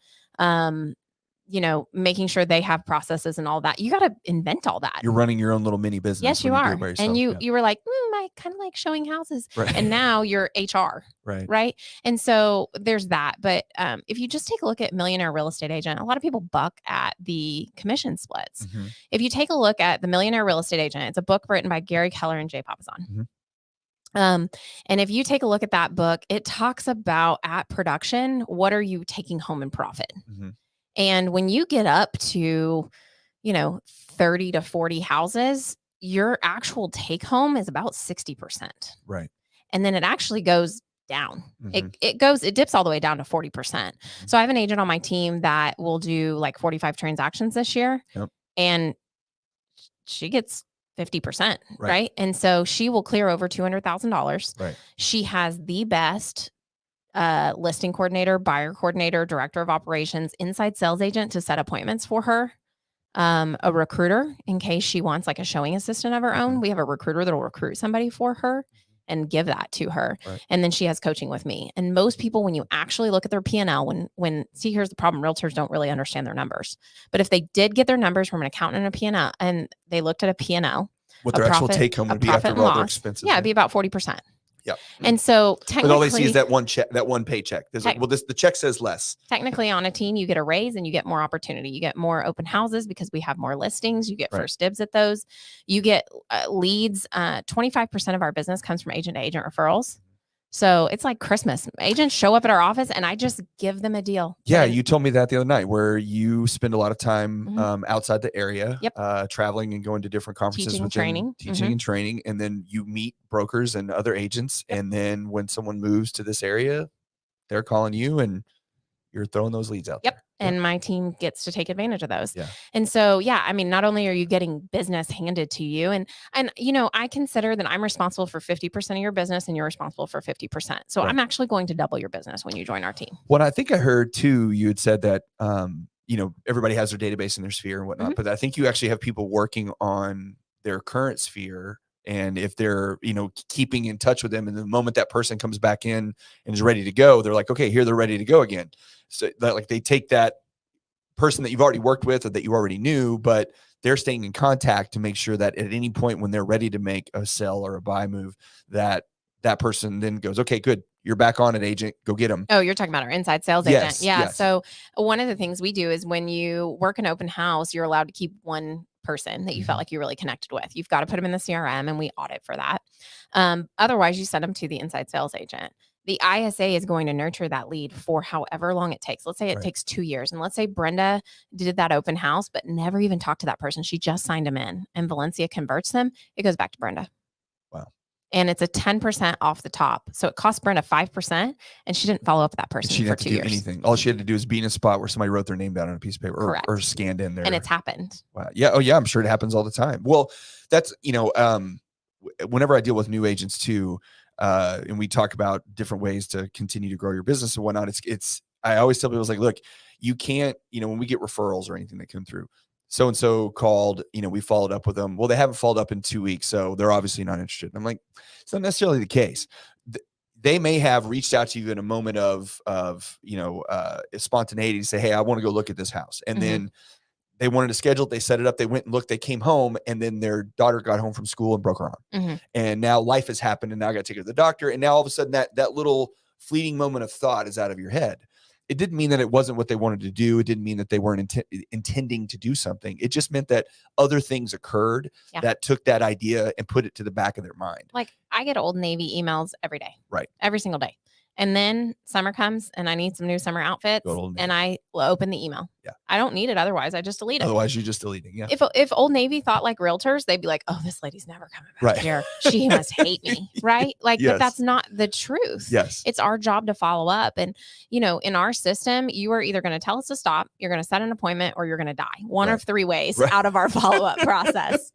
you know, making sure they have processes and all that. You got to invent all that. You're running your own little mini business. Yes, you are. And you were like, I kind of like showing houses. Right. And now you're HR. Right. And so there's that. But if you just take a look at Millionaire Real Estate Agent, a lot of people buck at the commission splits. If you take a look at the Millionaire Real Estate Agent, it's a book written by Gary Keller and Jay Papasan. And if you take a look at that book, it talks about at production, what are you taking home in profit? And when you get up to, you know, 30 to 40 houses, your actual take home is about 60%. Right. And then it actually goes down. It dips all the way down to 40%. So I have an agent on my team that will do like 45 transactions this year. And she gets 50%. Right. And so she will clear over $200,000. Right. She has the best listing coordinator, buyer coordinator, director of operations, inside sales agent to set appointments for her, a recruiter in case she wants like a showing assistant of her own. We have a recruiter that will recruit somebody for her and give that to her. And then she has coaching with me. And most people, when you actually look at their P&L, see, here's the problem. Realtors don't really understand their numbers. But if they did get their numbers from an accountant and a P&L, and they looked at a P&L, what their actual take home would be after all their expenses. Yeah, it'd be about 40%. Yep. And so technically, but all they see is that one check, that one paycheck. There's like, well, the check says less. Technically, on a team, you get a raise and you get more opportunity. You get more open houses because we have more listings. You get first dibs at those. You get leads. 25% of our business comes from agent to agent referrals. So it's like Christmas. Agents show up at our office and I just give them a deal. Yeah, you told me that the other night, where you spend a lot of time outside the area, traveling and going to different conferences, teaching and training, and then you meet brokers and other agents. And then when someone moves to this area, they're calling you and you're throwing those leads out there. And my team gets to take advantage of those. And so, I mean, not only are you getting business handed to you, and, you know, I consider that I'm responsible for 50% of your business and you're responsible for 50%. So I'm actually going to double your business when you join our team. Well, I think I heard too, you had said that, you know, everybody has their database in their sphere and whatnot, but I think you actually have people working on their current sphere. And if they're, you know, keeping in touch with them, and the moment that person comes back in and is ready to go, they're like, okay, here they're ready to go again. So that, like, they take that person that you've already worked with or that you already knew, but they're staying in contact to make sure that at any point when they're ready to make a sell or a buy move, that person then goes, okay, good. You're back on it, agent. Go get them. Oh, you're talking about our inside sales agent. Yes. So one of the things we do is when you work an open house, you're allowed to keep one person that you felt like you really connected with. You've got to put them in the CRM and we audit for that. Otherwise, you send them to the inside sales agent. The ISA is going to nurture that lead for however long it takes. Let's say it takes 2 years. And let's say Brenda did that open house, but never even talked to that person. She just signed them in and Valencia converts them. It goes back to Brenda. Wow. And it's a 10% off the top. So it cost Brenda 5% and she didn't follow up with that person for 2 years. Anything. All she had to do is be in a spot where somebody wrote their name down on a piece of paper or scanned in there. And it's happened. Wow. Yeah. Oh yeah. I'm sure it happens all the time. Well, that's, you know, whenever I deal with new agents too, and we talk about different ways to continue to grow your business and whatnot. I always tell people, like, look, you can't, you know, when we get referrals or anything that come through, so-and-so called, you know, we followed up with them. Well, they haven't followed up in 2 weeks, so they're obviously not interested. And I'm like, it's not necessarily the case. They may have reached out to you in a moment of you know, spontaneity to say, hey, I want to go look at this house. And then They wanted to schedule it. They set it up. They went and looked. They came home, and then their daughter got home from school and broke her arm. Mm-hmm. And now life has happened, and now I got to take her to the doctor. And now all of a sudden, that little fleeting moment of thought is out of your head. It didn't mean that it wasn't what they wanted to do. It didn't mean that they weren't intending to do something. It just meant that other things occurred that took that idea and put it to the back of their mind. Like, I get Old Navy emails every day. Right. Every single day. And then summer comes and I need some new summer outfits and I open the email. Yeah. I don't need it. Otherwise, I just delete it. Otherwise, you're just deleting. Yeah. If Old Navy thought like realtors, they'd be like, oh, this lady's never coming back here. She must hate me. Right. Like, but that's not the truth. Yes. It's our job to follow up. And, you know, in our system, you are either going to tell us to stop, you're going to set an appointment, or you're going to die. One of three ways out of our follow-up process.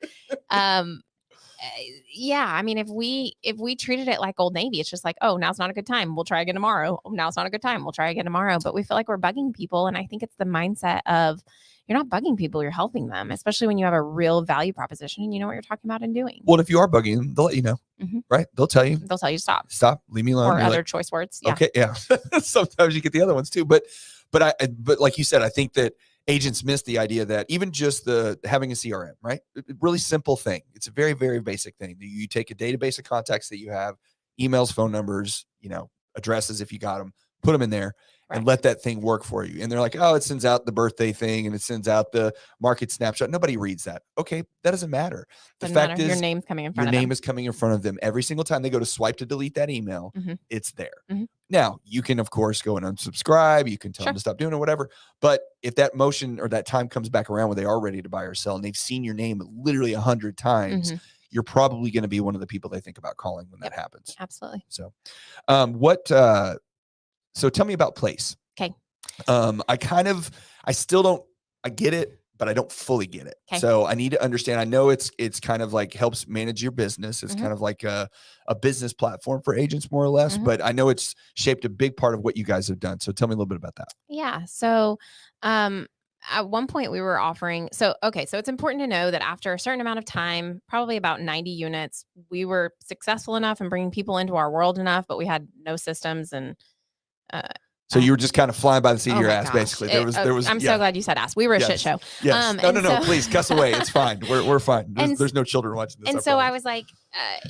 Yeah, I mean, if we treated it like Old Navy, it's just like, oh, now's not a good time, we'll try again tomorrow. Oh, now it's not a good time, we'll try again tomorrow. But we feel like we're bugging people, and I think it's the mindset of you're not bugging people, you're helping them, especially when you have a real value proposition and you know what you're talking about and doing. Well, if you are bugging them, they'll let you know, right? They'll tell you to stop, leave me alone, or other choice words. Yeah. Okay, yeah. Sometimes you get the other ones too, but like you said, I think that agents miss the idea that even just having a CRM, right? Really simple thing. It's a very, very basic thing. You take a database of contacts that you have, emails, phone numbers, you know, addresses if you got them, put them in there and let that thing work for you. And they're like, oh, it sends out the birthday thing and it sends out the market snapshot. Nobody reads that. Okay, that doesn't matter. The fact is, your name's coming in front of them. Your name is coming in front of them every single time they go to swipe to delete that email. It's there. Now, you can, of course, go and unsubscribe. You can tell them to stop doing it or whatever. But if that motion or that time comes back around where they are ready to buy or sell and they've seen your name literally 100 times, you're probably going to be one of the people they think about calling when that happens. Absolutely. So, so tell me about place. Okay. I still don't, I get it, but I don't fully get it. Okay. So I need to understand. I know it's kind of like helps manage your business. It's kind of like a business platform for agents, more or less, but I know it's shaped a big part of what you guys have done. So tell me a little bit about that. Yeah. So, at one point we were offering, so it's important to know that after a certain amount of time, probably about 90 units, we were successful enough and bringing people into our world enough, but we had no systems and, so you were just kind of flying by the seat of your ass, basically. There was. I'm so glad you said ass. We were a shit show. Yes. No. Please cuss away. It's fine. We're fine. There's no children watching this. And so I was like,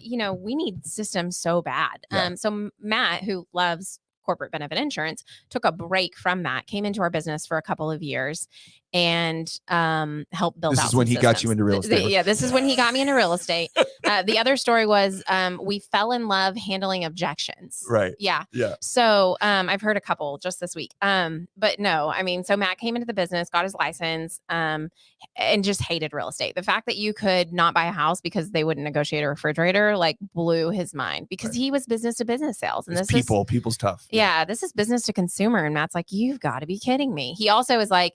we need systems so bad. So Matt, who loves corporate benefit insurance, took a break from that, came into our business for a couple of years and helped build out. This is when he got you into real estate. This is when he got me into real estate. The other story was we fell in love handling objections. Right. Yeah. Yeah. So I've heard a couple just this week. But no, I mean, so Matt came into the business, got his license, and just hated real estate. The fact that you could not buy a house because they wouldn't negotiate a refrigerator like blew his mind because he was business to business sales. And it's people's tough. Yeah, this is business to consumer. And Matt's like, you've got to be kidding me. He also is like,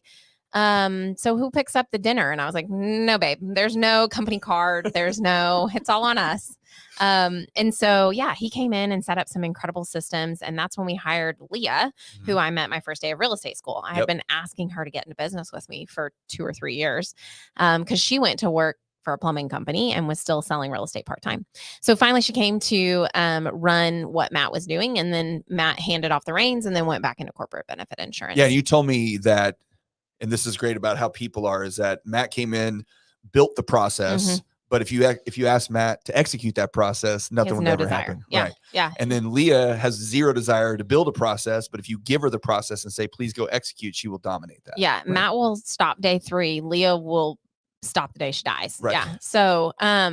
so who picks up the dinner? And I was like, no, babe, there's no company card. It's all on us. And so, yeah, he came in and set up some incredible systems. And that's when we hired Leah, who I met my first day of real estate school. I had been asking her to get into business with me for 2 or 3 years. Cause she went to work for a plumbing company and was still selling real estate part-time. So finally she came to run what Matt was doing. And then Matt handed off the reins and then went back into corporate benefit insurance. Yeah. You told me that, and this is great about how people are, is that Matt came in, built the process, but if you ask Matt to execute that process, nothing would ever happen. Yeah. Right. Yeah. And then Leah has zero desire to build a process, but if you give her the process and say, please go execute, she will dominate that. Yeah. Right. Matt will stop day 3. Leah will stop the day she dies. Right. Yeah. So, I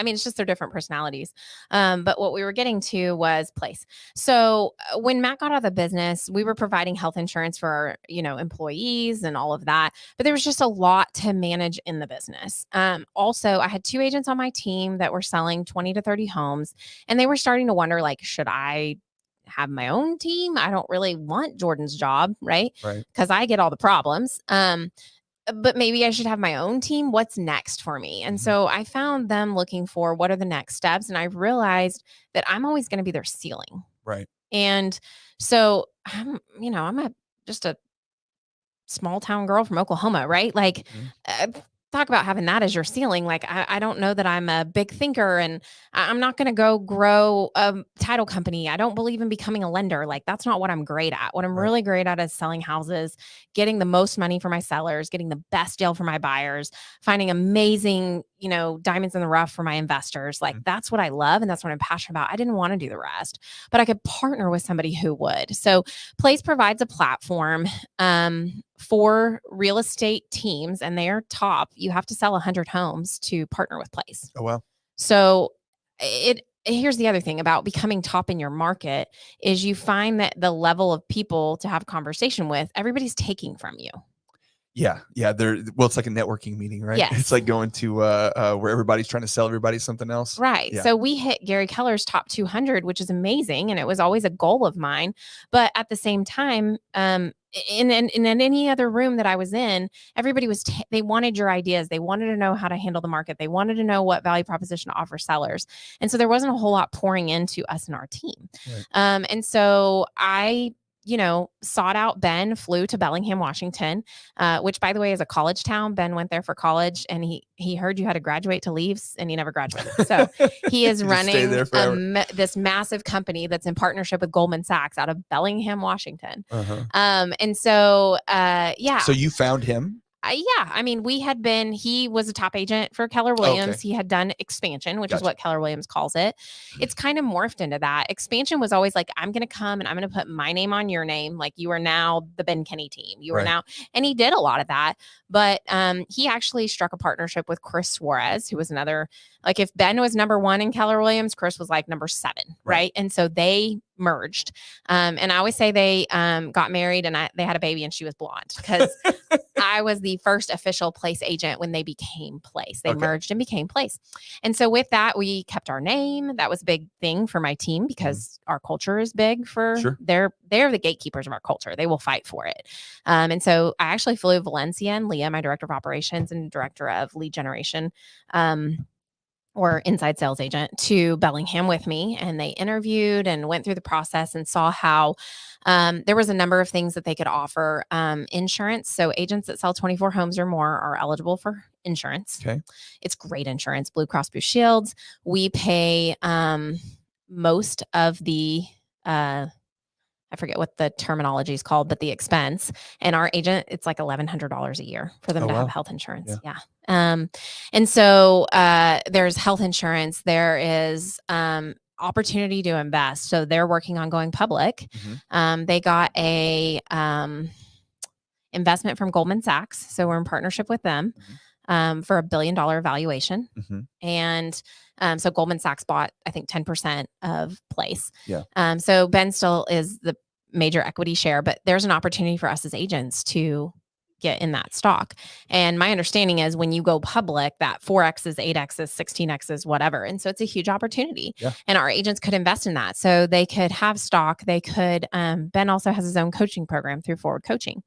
mean, it's just their different personalities. But what we were getting to was place. So when Matt got out of the business, we were providing health insurance for our, employees and all of that, but there was just a lot to manage in the business. Also I had 2 agents on my team that were selling 20 to 30 homes and they were starting to wonder, like, should I have my own team? I don't really want Jordan's job. Right. Cause I get all the problems. But maybe I should have my own team. What's next for me? And so I found them looking for what are the next steps. And I realized that I'm always going to be their ceiling. Right. And so I'm just a small town girl from Oklahoma, right? Like talk about having that as your ceiling. Like, I don't know that I'm a big thinker, and I'm not going to go grow a title company. I don't believe in becoming a lender. Like, that's not what I'm great at. What I'm really great at is selling houses, getting the most money for my sellers, getting the best deal for my buyers, finding amazing, diamonds in the rough for my investors. Like, that's what I love. And that's what I'm passionate about. I didn't want to do the rest, but I could partner with somebody who would. So Place provides a platform for real estate teams, and they are top. You have to sell 100 homes to partner with Place. Oh, wow. So here's the other thing about becoming top in your market is you find that the level of people to have a conversation with, everybody's taking from you. Yeah. It's like a networking meeting, right? Yes. It's like going to where everybody's trying to sell everybody something else. Right. Yeah. So we hit Gary Keller's top 200, which is amazing. And it was always a goal of mine. But at the same time, in any other room that I was in, everybody was, they wanted your ideas. They wanted to know how to handle the market. They wanted to know what value proposition to offer sellers. And so there wasn't a whole lot pouring into us and our team. Right. And so I sought out Ben, flew to Bellingham, Washington, which, by the way, is a college town. Ben went there for college, and he heard you had to graduate to leave, and he never graduated. So he is running this massive company that's in partnership with Goldman Sachs out of Bellingham, Washington. And so, yeah. So you found him? Yeah. I mean, he was a top agent for Keller Williams. He had done expansion, which is what Keller Williams calls it. It's kind of morphed into that. Expansion was always like, I'm going to come and I'm going to put my name on your name. Like, you are now the Ben Kenny team. You are now, and he did a lot of that. But he actually struck a partnership with Chris Suarez, who was another, like, if Ben was number 1 in Keller Williams, Chris was like number 7. Right. And so they merged. And I always say they got married and they had a baby, and she was blonde, because I was the first official Place agent when they became Place. They merged and became Place. And so with that, we kept our name. That was a big thing for my team, because our culture is big for they're the gatekeepers of our culture. They will fight for it. And so I actually flew Valencia and Leah, my director of operations and director of lead generation, or inside sales agent, to Bellingham with me, and they interviewed and went through the process and saw how there was a number of things that they could offer. Insurance. So agents that sell 24 homes or more are eligible for insurance. Okay. It's great insurance, Blue Cross Blue Shields. We pay most of the I forget what the terminology is called, but the expense. And our agent, it's like $1,100 a year for them to have health insurance. Yeah. And so there's health insurance. There is opportunity to invest. So they're working on going public. They got a investment from Goldman Sachs. So we're in partnership with them for $1 billion valuation. And so Goldman Sachs bought, I think, 10% of Place. Yeah. So Ben still is the major equity share, but there's an opportunity for us as agents to get in that stock. And my understanding is when you go public, that 4X's, 8X's, 16X's, whatever. And so it's a huge opportunity. Yeah. And our agents could invest in that. So they could have stock. They could, Ben also has his own coaching program through Forward Coaching.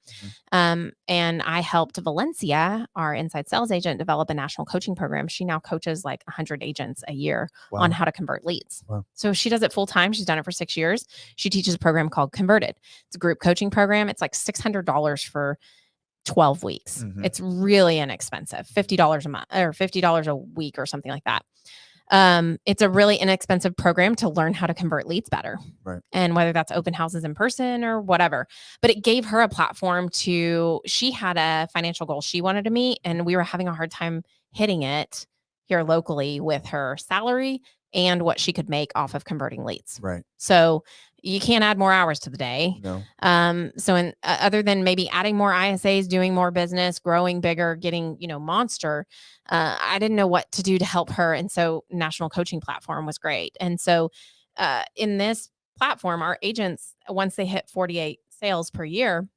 And I helped Valencia, our inside sales agent, develop a national coaching program. She now coaches like 100 agents a year on how to convert leads. So she does it full time. She's done it for 6 years. She teaches a program called Converted. It's a group coaching program. It's like $600 for 12 weeks. It's really inexpensive, $50 a month or $50 a week or something like that. It's a really inexpensive program to learn how to convert leads better. Right. And whether that's open houses in person or whatever, but it gave her a platform she had a financial goal she wanted to meet, and we were having a hard time hitting it here locally with her salary and what she could make off of converting leads. Right. So you can't add more hours to the day. No. So other than maybe adding more ISAs, doing more business, growing bigger, getting, monster, I didn't know what to do to help her. And so national coaching platform was great. And so in this platform, our agents, once they hit 48 sales per year,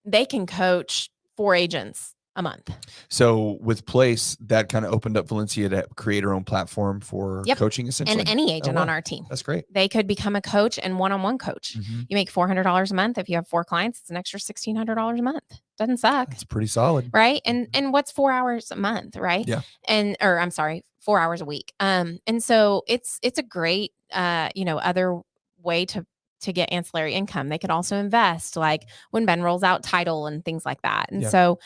they can coach 4 agents a month. So with Place, that kind of opened up Valencia to create her own platform for coaching, essentially. And any agent on our team. That's great. They could become a coach and one-on-one coach. You make $400 a month. If you have 4 clients, it's an extra $1,600 a month. Doesn't suck. It's pretty solid. Right. And what's 4 hours a month, right? Yeah. Or I'm sorry, 4 hours a week. And so it's a great, other way to get ancillary income. They could also invest, like when Ben rolls out title and things like that. And so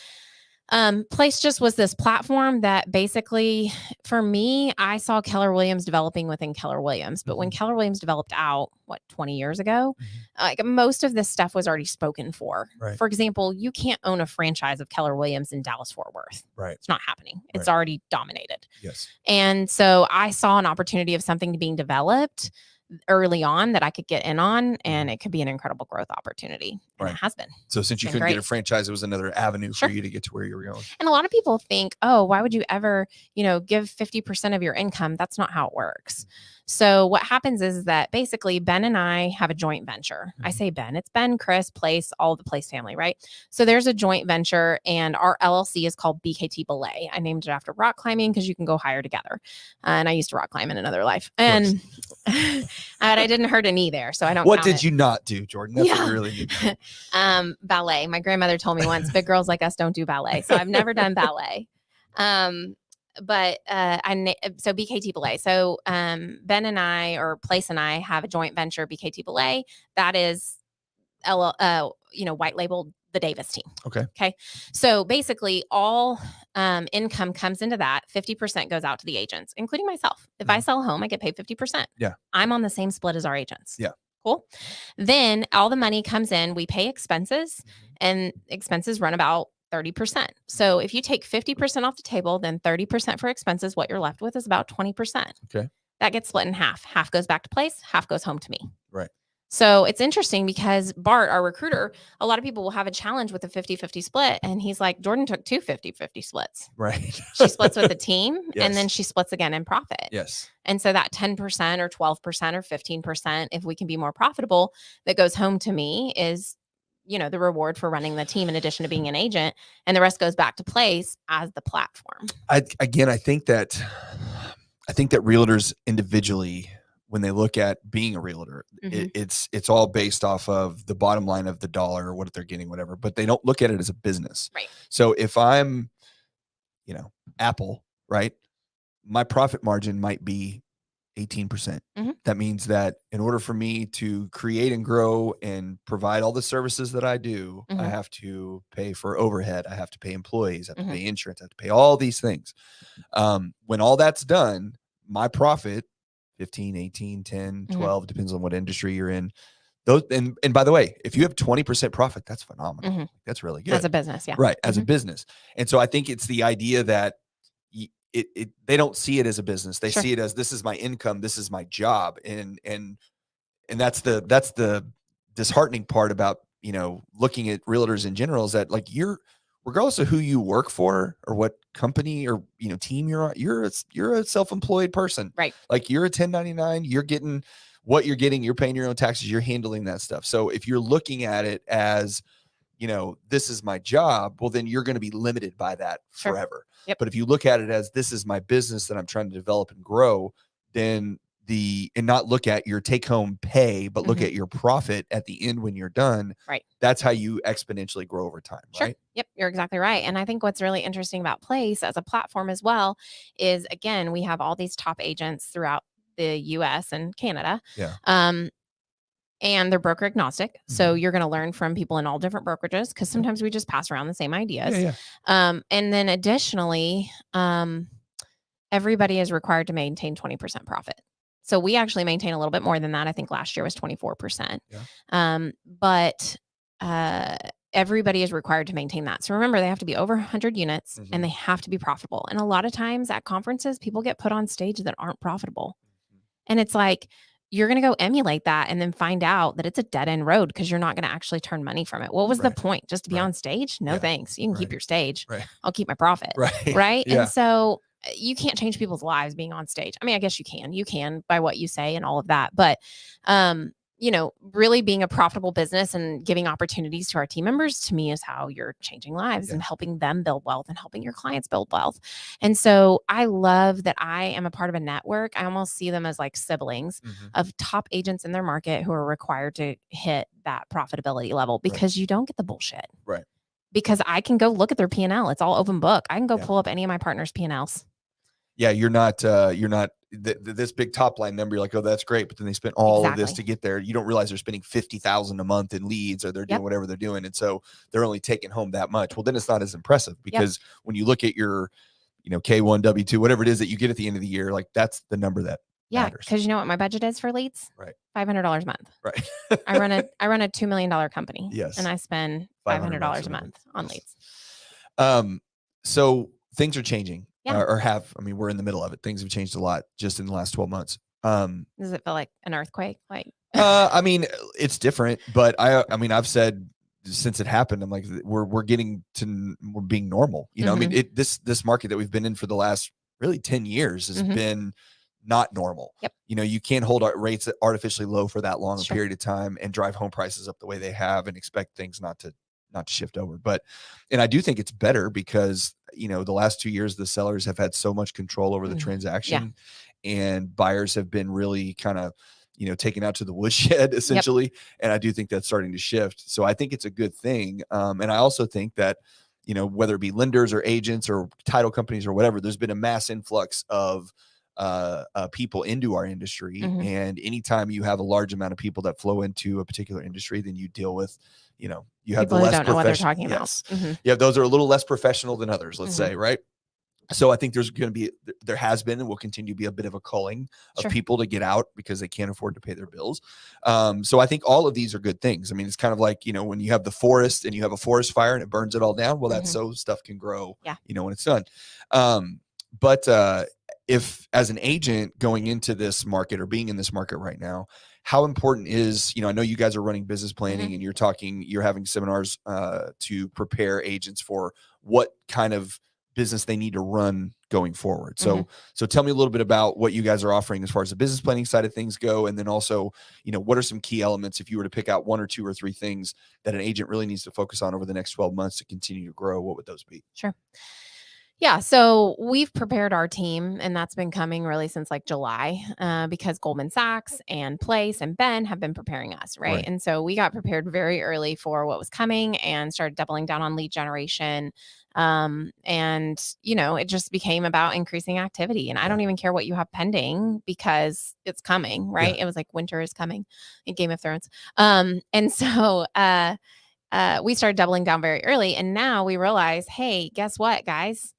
Place just was this platform that basically, for me, I saw Keller Williams developing within Keller Williams. But when Keller Williams developed out, 20 years ago, like most of this stuff was already spoken for. Right. For example, you can't own a franchise of Keller Williams in Dallas Fort Worth. Right. It's not happening. It's already dominated. Yes. And so I saw an opportunity of something being developed early on that I could get in on, and it could be an incredible growth opportunity. And it has been. So since you couldn't get a franchise, it was another avenue for you to get to where you were going. And a lot of people think, oh, why would you ever, give 50% of your income? That's not how it works. So what happens is that basically Ben and I have a joint venture. I say Ben, it's Ben, Chris, Place, all the Place family, right? So there's a joint venture, and our LLC is called BKT Belay. I named it after rock climbing because you can go higher together. And I used to rock climb in another life. And I didn't hurt a knee there, so I don't. What did you not do, Jordan? That's what you really need to do. Ballet. My grandmother told me once, big girls like us don't do ballet. So I've never done ballet. But so BKT Belay. So Ben and I, or Place and I, have a joint venture, BKT Belay, that is white labeled the Davis team. Okay. So basically all income comes into that. 50% goes out to the agents, including myself. If I sell a home, I get paid 50%. Yeah. I'm on the same split as our agents. Yeah. Cool. Then all the money comes in, we pay expenses, and expenses run about 30%. So if you take 50% off the table, then 30% for expenses, what you're left with is about 20%. Okay. That gets split in half. Half goes back to Place, half goes home to me. Right. So it's interesting because Bart, our recruiter, a lot of people will have a challenge with a 50-50 split. And he's like, Jordan took two 50-50 splits. Right. She splits with the team and then she splits again in profit. Yes. And so that 10% or 12% or 15%, if we can be more profitable, that goes home to me is, the reward for running the team in addition to being an agent, and the rest goes back to Place as the platform. I think that realtors individually, when they look at being a realtor, it's all based off of the bottom line of the dollar or what they're getting, whatever, but they don't look at it as a business. Right. So if I'm, Apple, right, my profit margin might be 18%. That means that in order for me to create and grow and provide all the services that I do, I have to pay for overhead. I have to pay employees. I have to pay insurance. I have to pay all these things. When all that's done, my profit, 15, 18, 10, 12, depends on what industry you're in. Those, and by the way, if you have 20% profit, that's phenomenal. That's really good. As a business. Yeah. Right. As a business. And so I think it's the idea that they don't see it as a business. They see it as, this is my income. This is my job. And that's the disheartening part about, looking at realtors in general, is that, like, regardless of who you work for or what company or, team you're on, you're a self-employed person, right? Like, you're a 1099, you're getting what you're getting, you're paying your own taxes, you're handling that stuff. So if you're looking at it as, this is my job, well, then you're going to be limited by that forever. Yep. But if you look at it as, this is my business that I'm trying to develop and grow, then and not look at your take home pay, but look at your profit at the end when you're done. Right. That's how you exponentially grow over time. Right. Yep. You're exactly right. And I think what's really interesting about Place as a platform as well is, again, we have all these top agents throughout the US and Canada. Yeah. And they're broker agnostic. So you're going to learn from people in all different brokerages, because sometimes we just pass around the same ideas. Yeah. And then additionally, everybody is required to maintain 20% profit. So we actually maintain a little bit more than that. I think last year was 24%. Yeah. But everybody is required to maintain that. So remember, they have to be over 100 units and they have to be profitable. And a lot of times at conferences, people get put on stage that aren't profitable. And it's like, you're going to go emulate that and then find out that it's a dead end road because you're not going to actually turn money from it. What was the point? Just to be on stage? No, thanks. You can keep your stage. Right. I'll keep my profit. Right. Yeah. And so you can't change people's lives being on stage. I mean, I guess you can by what you say and all of that. But, really being a profitable business and giving opportunities to our team members, to me, is how you're changing lives and helping them build wealth and helping your clients build wealth. And so I love that I am a part of a network. I almost see them as like siblings of top agents in their market who are required to hit that profitability level, because you don't get the bullshit. Right. Because I can go look at their P&L. It's all open book. I can go pull up any of my partners' P&Ls. Yeah. You're not this big top line number. You're like, oh, that's great. But then they spent all of this Exactly. to get there. You don't realize they're spending $50,000 a month in leads, or they're doing whatever they're doing. And so they're only taking home that much. Well, then it's not as impressive, because when you look at your, K1, W2, whatever it is that you get at the end of the year, like that's the number that matters. Because you know what my budget is for leads? Right. $500 a month. Right. I run a $2 million company. Yes. And I spend $500 a month on leads. So things are changing, we're in the middle of it. Things have changed a lot just in the last 12 months. Does it feel like an earthquake? It's different, but I've said since it happened, I'm like, we're being normal. This market that we've been in for the last really 10 years has been not normal. Yep. You can't hold our rates artificially low for that long a period of time and drive home prices up the way they have and expect things not to shift over. And I do think it's better because, the last 2 years, the sellers have had so much control over the transaction, and buyers have been really kind of, taken out to the woodshed essentially. And I do think that's starting to shift. So I think it's a good thing. And I also think that, whether it be lenders or agents or title companies or whatever, there's been a mass influx of people into our industry. And anytime you have a large amount of people that flow into a particular industry, then you deal with, you have people the who less don't know what they're talking about. Yeah, those are a little less professional than others, let's say, right? So I think there has been and will continue to be a bit of a culling of people to get out because they can't afford to pay their bills. So I think all of these are good things. It's kind of like, when you have the forest and you have a forest fire and it burns it all down. Well, that's so stuff can grow, when it's done. But if as an agent going into this market or being in this market right now, how important is, I know you guys are running business planning and you're having seminars to prepare agents for what kind of business they need to run going forward. So tell me a little bit about what you guys are offering as far as the business planning side of things go. And then also, what are some key elements if you were to pick out 1 or 2 or 3 things that an agent really needs to focus on over the next 12 months to continue to grow? What would those be? Sure. Yeah, so we've prepared our team, and that's been coming really since like July, because Goldman Sachs and Place and Ben have been preparing us, right? And so we got prepared very early for what was coming and started doubling down on lead generation. And it just became about increasing activity. And I don't even care what you have pending because it's coming, right? It was like winter is coming in Game of Thrones. And so we started doubling down very early, and now we realize, hey, guess what, guys?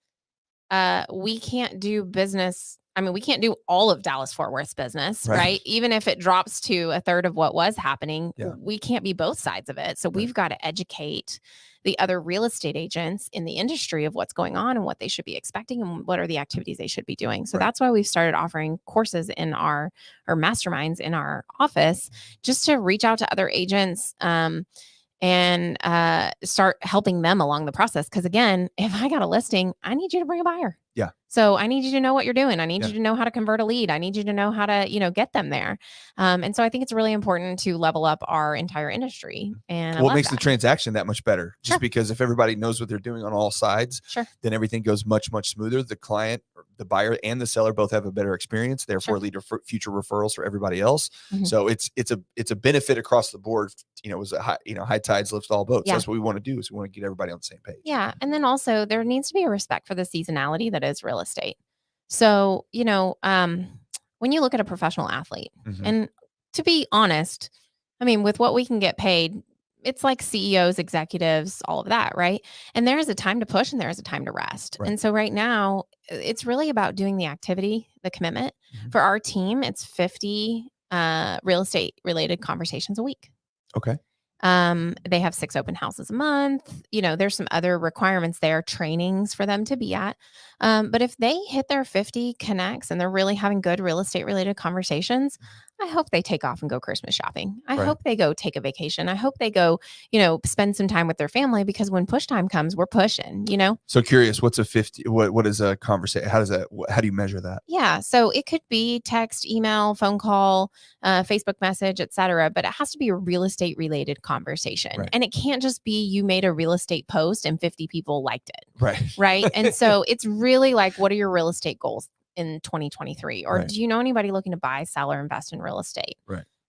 We can't do business. We can't do all of Dallas-Fort Worth's business, right? Even if it drops to a third of what was happening, we can't be both sides of it. So we've got to educate the other real estate agents in the industry of what's going on and what they should be expecting and what are the activities they should be doing. So that's why we've started offering courses in our masterminds in our office, just to reach out to other agents, and start helping them along the process. Because again, if I got a listing, I need you to bring a buyer. Yeah. So I need you to know what you're doing. I need you to know how to convert a lead. I need you to know how to, get them there. And so I think it's really important to level up our entire industry. And it makes the transaction that much better. Just because if everybody knows what they're doing on all sides, then everything goes much, much smoother. The client, the buyer, and the seller both have a better experience, therefore lead to future referrals for everybody else. So it's a benefit across the board. It was high tides lift all boats. That's what we want to do, is we want to get everybody on the same page. Yeah. And then also there needs to be a respect for the seasonality that is real estate. So, when you look at a professional athlete, and to be honest, with what we can get paid, it's like CEOs, executives, all of that, right? And there is a time to push and there is a time to rest. And so right now, it's really about doing the activity, the commitment. For our team, it's 50 real estate related conversations a week. Okay. They have 6 open houses a month. There's some other requirements there, trainings for them to be at. But if they hit their 50 connects and they're really having good real estate related conversations, I hope they take off and go Christmas shopping. I hope they go take a vacation. I hope they go, spend some time with their family, because when push time comes, we're pushing, So curious, what's a 50? What is a conversation? How do you measure that? Yeah. So it could be text, email, phone call, Facebook message, etc. But it has to be a real estate related conversation. And it can't just be you made a real estate post and 50 people liked it. Right. And so it's really like, what are your real estate goals in 2023? Or do you know anybody looking to buy, sell, or invest in real estate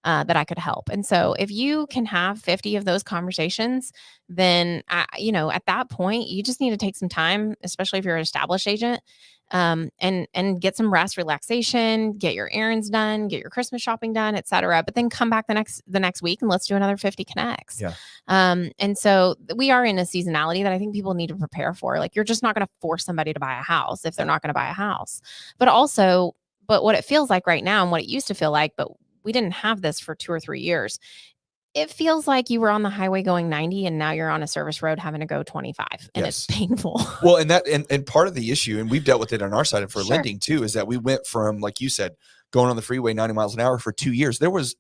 that I could help? And so if you can have 50 of those conversations, then, at that point, you just need to take some time, especially if you're an established agent, and get some rest, relaxation, get your errands done, get your Christmas shopping done, etc. But then come back the next week and let's do another 50 connects. Yeah. And so we are in a seasonality that I think people need to prepare for. Like, you're just not going to force somebody to buy a house if they're not going to buy a house. But what it feels like right now and what it used to feel like, but we didn't have this for 2 or 3 years. It feels like you were on the highway going 90 and now you're on a service road having to go 25, and it's painful. Well, and part of the issue, and we've dealt with it on our side and for lending too, is that we went from, like you said, going on the freeway 90 miles an hour for 2 years. There was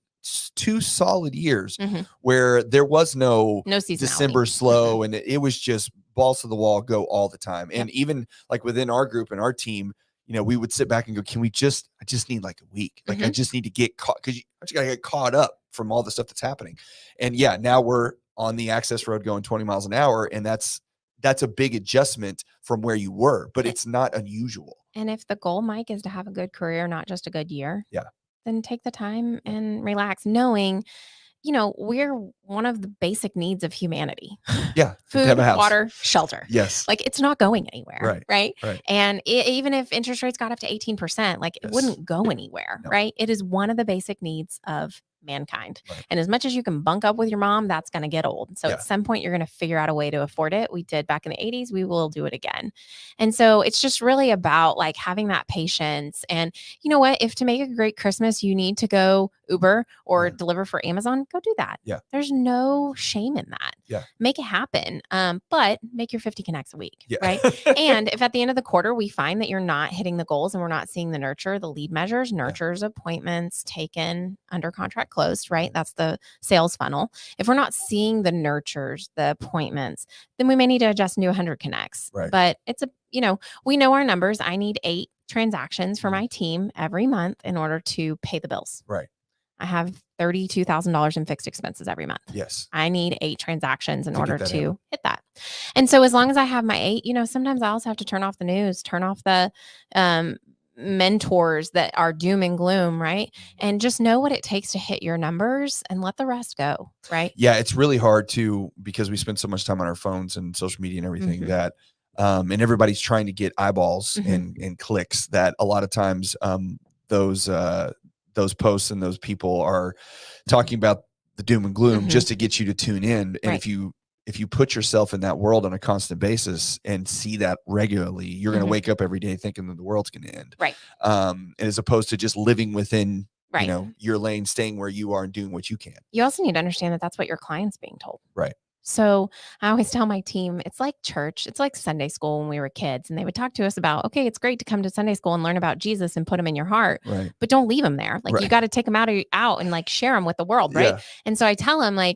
2 solid years where there was no December slow, and it was just balls to the wall, go all the time. And even like within our group and our team, we would sit back and go, I just need like a week. Like I just need to get caught, because I just got to get caught up from all the stuff that's happening. And yeah, now we're on the access road going 20 miles an hour. And that's a big adjustment from where you were, but it's not unusual. And if the goal, Mike, is to have a good career, not just a good year, then take the time and relax, knowing, we're one of the basic needs of humanity. Yeah. Food, water, shelter. Yes. Like, it's not going anywhere. Right. Right. And even if interest rates got up to 18%, like it wouldn't go anywhere. No. Right. It is one of the basic needs of mankind. Right. And as much as you can bunk up with your mom, that's going to get old. So at some point, you're going to figure out a way to afford it. We did back in the 80s. We will do it again. And so it's just really about like having that patience. And you know what? If to make a great Christmas, you need to go Uber or deliver for Amazon, go do that. Yeah. There's no shame in that. Yeah. Make it happen. But make your 50 connects a week. Yeah. Right. And if at the end of the quarter, we find that you're not hitting the goals and we're not seeing the lead measures, appointments taken, under contract, closed, right? That's the sales funnel. If we're not seeing the nurtures, the appointments, then we may need to adjust and do 100 connects. Right. But we know our numbers. I need 8 transactions for my team every month in order to pay the bills. Right. I have $32,000 in fixed expenses every month. Yes. I need 8 transactions in order to hit that. And so as long as I have my 8, sometimes I also have to turn off the news, turn off the mentors that are doom and gloom, right? And just know what it takes to hit your numbers and let the rest go, right? Yeah, it's really hard because we spend so much time on our phones and social media and everything that and everybody's trying to get eyeballs and clicks, that a lot of times those posts and those people are talking about the doom and gloom just to get you to tune in. And if you put yourself in that world on a constant basis and see that regularly, you're going to wake up every day thinking that the world's going to end. Right. As opposed to just living within, your lane, staying where you are and doing what you can. You also need to understand that that's what your client's being told. Right. So I always tell my team, it's like church. It's like Sunday school when we were kids, and they would talk to us about, okay, it's great to come to Sunday school and learn about Jesus and put him in your heart, but don't leave him there. Like you got to take him out and like share him with the world. Right. Yeah. And so I tell them, I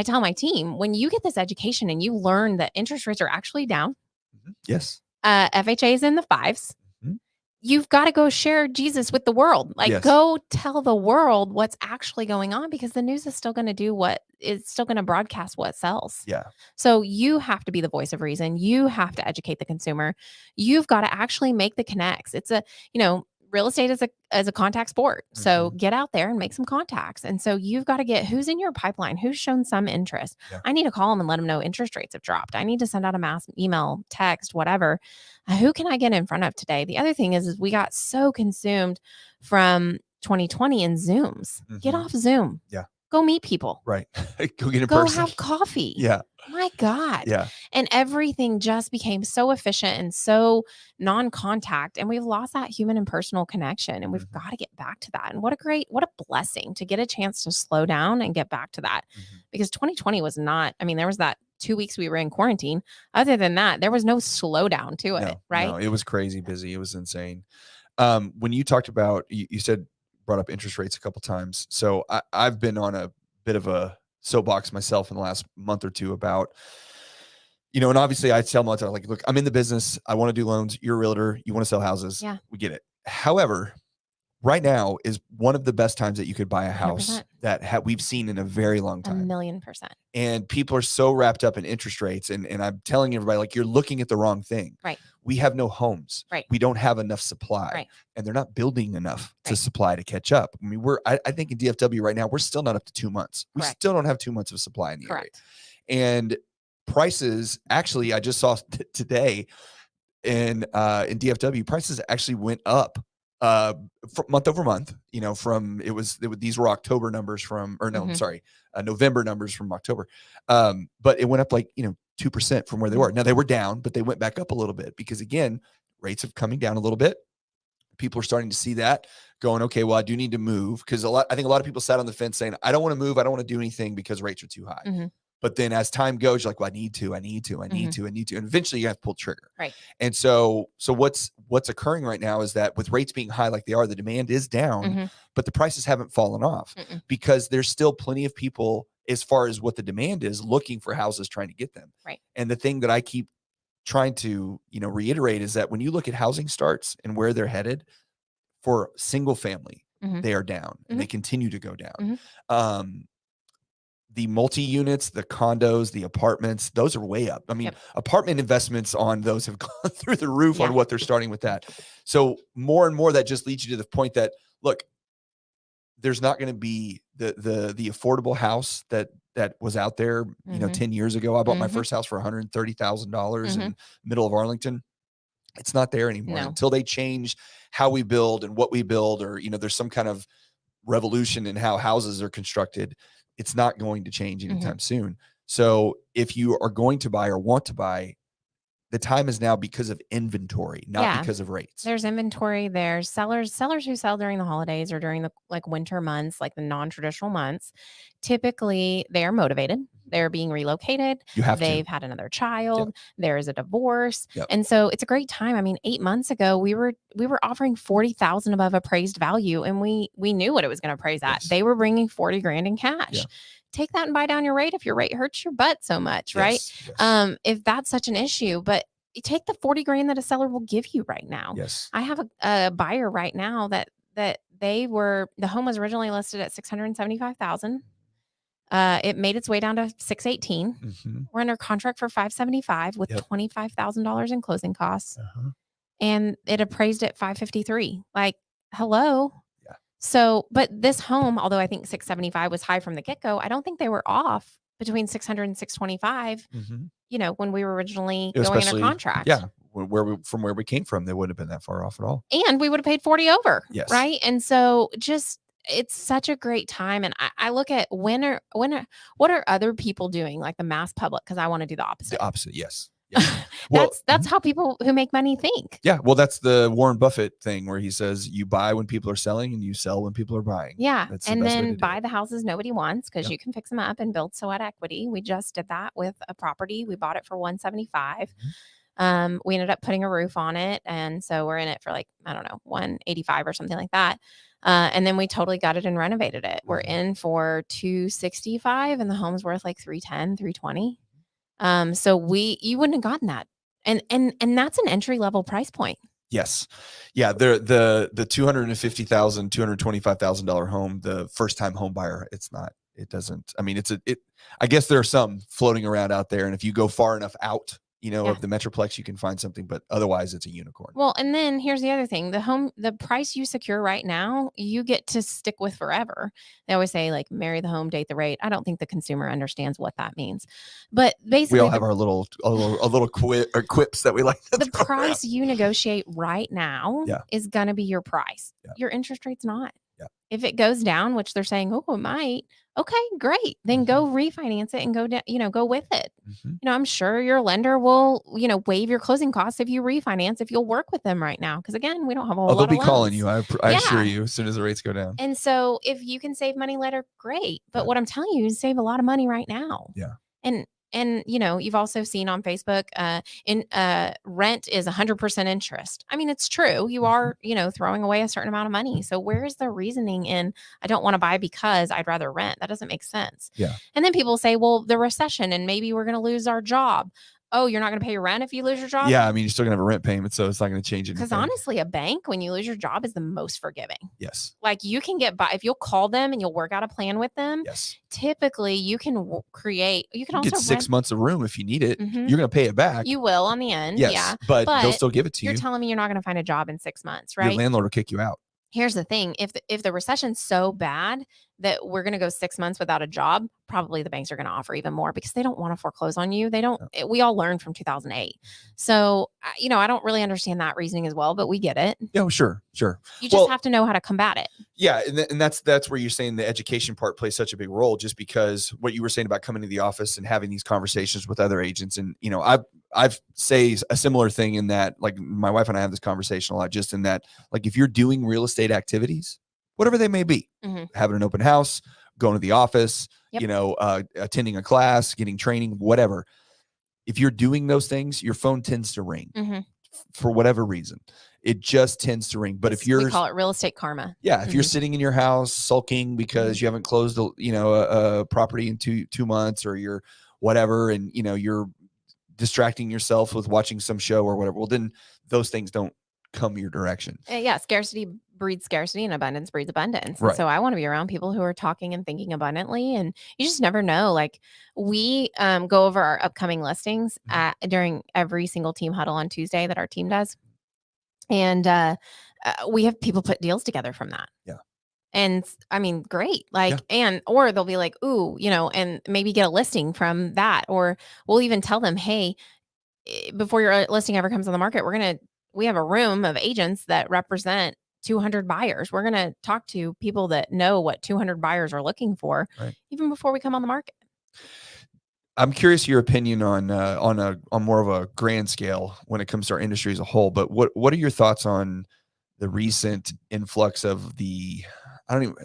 tell my team, when you get this education and you learn that interest rates are actually down. Yes. FHA is in the 5s. You've got to go share Jesus with the world. Like go tell the world what's actually going on, because the news is still going to broadcast what sells. Yeah. So you have to be the voice of reason. You have to educate the consumer. You've got to actually make the connects. It's real estate is a contact sport. So get out there and make some contacts. And so you've got to get who's in your pipeline, who's shown some interest. Yeah. I need to call them and let them know interest rates have dropped. I need to send out a mass email, text, whatever. Who can I get in front of today? The other thing is we got so consumed from 2020 and Zooms. Get off Zoom. Yeah. Go meet people. Right. Go get in person. Go have coffee. Yeah. My God. Yeah. And everything just became so efficient and so non-contact. And we've lost that human and personal connection. And we've got to get back to that. And what a blessing to get a chance to slow down and get back to that. Because 2020 was not, there was that 2 weeks we were in quarantine. Other than that, there was no slowdown to it. Right. No, it was crazy busy. It was insane. When you talked about, you brought up interest rates a couple times. So I've been on a bit of a soapbox myself in the last month or two about, and obviously I tell them all the time, like, look, I'm in the business. I want to do loans. You're a realtor. You want to sell houses. Yeah. We get it. However, right now is one of the best times that you could buy a house 100%. that we've seen in a very long time. 1,000,000%. And people are so wrapped up in interest rates. And I'm telling everybody, like, you're looking at the wrong thing. Right. We have no homes. Right. We don't have enough supply. Right. And they're not building enough to supply to catch up. I think in DFW right now, we're still not up to 2 months. We still don't have 2 months of supply in the area. And prices, actually, I just saw today, in DFW, prices actually went up month over month. You know, these were October numbers from, or no, I'm sorry, November numbers from October. But it went up like 2% from where they were. Now they were down, but they went back up a little bit because again, rates have coming down a little bit. People are starting to see that, going, okay, well, I do need to move, because I think a lot of people sat on the fence saying, I don't want to move, I don't want to do anything because rates are too high. But then as time goes, you're like, well, I need to, and eventually you have to pull the trigger. Right. And so what's occurring right now is that with rates being high like they are, the demand is down, but the prices haven't fallen off because there's still plenty of people, as far as what the demand is, looking for houses, trying to get them. Right. And the thing that I keep trying to reiterate is that when you look at housing starts and where they're headed for single family, they are down and they continue to go down. The multi-units, the condos, the apartments, those are way up. I mean, apartment investments on those have gone through the roof on what they're starting with that. So more and more, that just leads you to the point that, look, there's not going to be the affordable house that was out there, 10 years ago. I bought my first house for $130,000 in the middle of Arlington. It's not there anymore until they change how we build and what we build, or, there's some kind of revolution in how houses are constructed. It's not going to change anytime soon. So if you are going to buy or want to buy, the time is now because of inventory, not because of rates. There's inventory. There's sellers who sell during the holidays or during the winter months, like the non-traditional months. Typically, they are motivated. They're being relocated. They've had another child. There is a divorce. And so it's a great time. I mean, 8 months ago, we were offering $40,000 above appraised value, and we knew what it was going to appraise at. They were bringing $40,000 in cash. Take that and buy down your rate if your rate hurts your butt so much, right? If that's such an issue, but you take the $40,000 that a seller will give you right now. I have a buyer right now that the home was originally listed at $675,000. It made its way down to $618,000. We're under contract for $575,000 with $25,000 in closing costs, and it appraised at $553,000. Like, hello. So, but this home, although I think $675,000 was high from the get-go, I don't think they were off between $600,000 and $625,000, when we were originally going into contract. From where we came from, they wouldn't have been that far off at all. And we would have paid $40,000 over. Right. And so it's such a great time. And I look at what are other people doing, like the mass public? Because I want to do the opposite. The opposite. Yes. Well, that's how people who make money think. Well, that's the Warren Buffett thing where he says you buy when people are selling and you sell when people are buying. That's and then buy the houses nobody wants, because you can fix them up and build sweat equity. We just did that with a property. We bought it for $175,000. We ended up putting a roof on it, and so we're in it for like, I don't know, $185,000 or something like that. And then we totally gutted and renovated it. We're in for $265,000, and the home's worth like $310,000, $320,000. So you wouldn't have gotten that. And that's an entry level price point. Yes. Yeah. The $250,000, $225,000 home, the first time home buyer, I guess there are some floating around out there. And if you go far enough out, of the Metroplex, you can find something, but otherwise it's a unicorn. Well, and then here's the other thing. The price you secure right now, you get to stick with forever. They always say, like, marry the home, date the rate. I don't think the consumer understands what that means, but basically we all have our little quips that we like. The price you negotiate right now is going to be your price. Your interest rate's not. If it goes down, which they're saying, it might. Okay, great. Then go refinance it and go down, go with it. I'm sure your lender will, waive your closing costs if you refinance, if you'll work with them right now. Because again, we don't have a whole lot of they'll be loans. calling you. I assure you, as soon as the rates go down. And so if you can save money later, great. But what I'm telling you, save a lot of money right now. And you've also seen on Facebook, rent is 100% interest. I mean, it's true. You are, throwing away a certain amount of money. So where is the reasoning in, I don't want to buy because I'd rather rent? That doesn't make sense. And then people say, well, the recession and maybe we're going to lose our job. Oh, you're not going to pay your rent if you lose your job? Yeah, I mean, you're still going to have a rent payment, so it's not going to change anything. Because honestly, a bank, when you lose your job, is the most forgiving. Yes. Like, you can get by, if you'll call them and you'll work out a plan with them. Yes. Typically, you can also get 6 months of room if you need it. You're going to pay it back. You will on the end. Yes, but they'll still give it to you. You're telling me you're not going to find a job in 6 months, right? Your landlord will kick you out. Here's the thing. If the recession's so bad that we're going to go 6 months without a job, probably the banks are going to offer even more because they don't want to foreclose on you. They don't, we all learned from 2008. So, I don't really understand that reasoning as well, but we get it. Yeah, sure. You just have to know how to combat it. Yeah. And that's where you're saying the education part plays such a big role, just because what you were saying about coming to the office and having these conversations with other agents. And, I've say a similar thing in that, like, my wife and I have this conversation a lot, just in that, like, if you're doing real estate activities, whatever they may be, having an open house, going to the office, attending a class, getting training, whatever. If you're doing those things, your phone tends to ring for whatever reason. It just tends to ring. But if you're, we call it real estate karma. Yeah. If you're sitting in your house sulking because you haven't closed, a property in two months, or you're whatever, and, you're distracting yourself with watching some show or whatever, well, then those things don't come your direction. Yeah. Scarcity breeds scarcity and abundance breeds abundance. Right. And so I want to be around people who are talking and thinking abundantly, and you just never know. Like, we go over our upcoming listings during every single team huddle on Tuesday that our team does. And we have people put deals together from that. Yeah. And I mean, great. Like, or they'll be like, ooh, and maybe get a listing from that. Or we'll even tell them, hey, before your listing ever comes on the market, we have a room of agents that represent 200 buyers. We're going to talk to people that know what 200 buyers are looking for, even before we come on the market. I'm curious your opinion on more of a grand scale when it comes to our industry as a whole. But what are your thoughts on the recent influx of I'm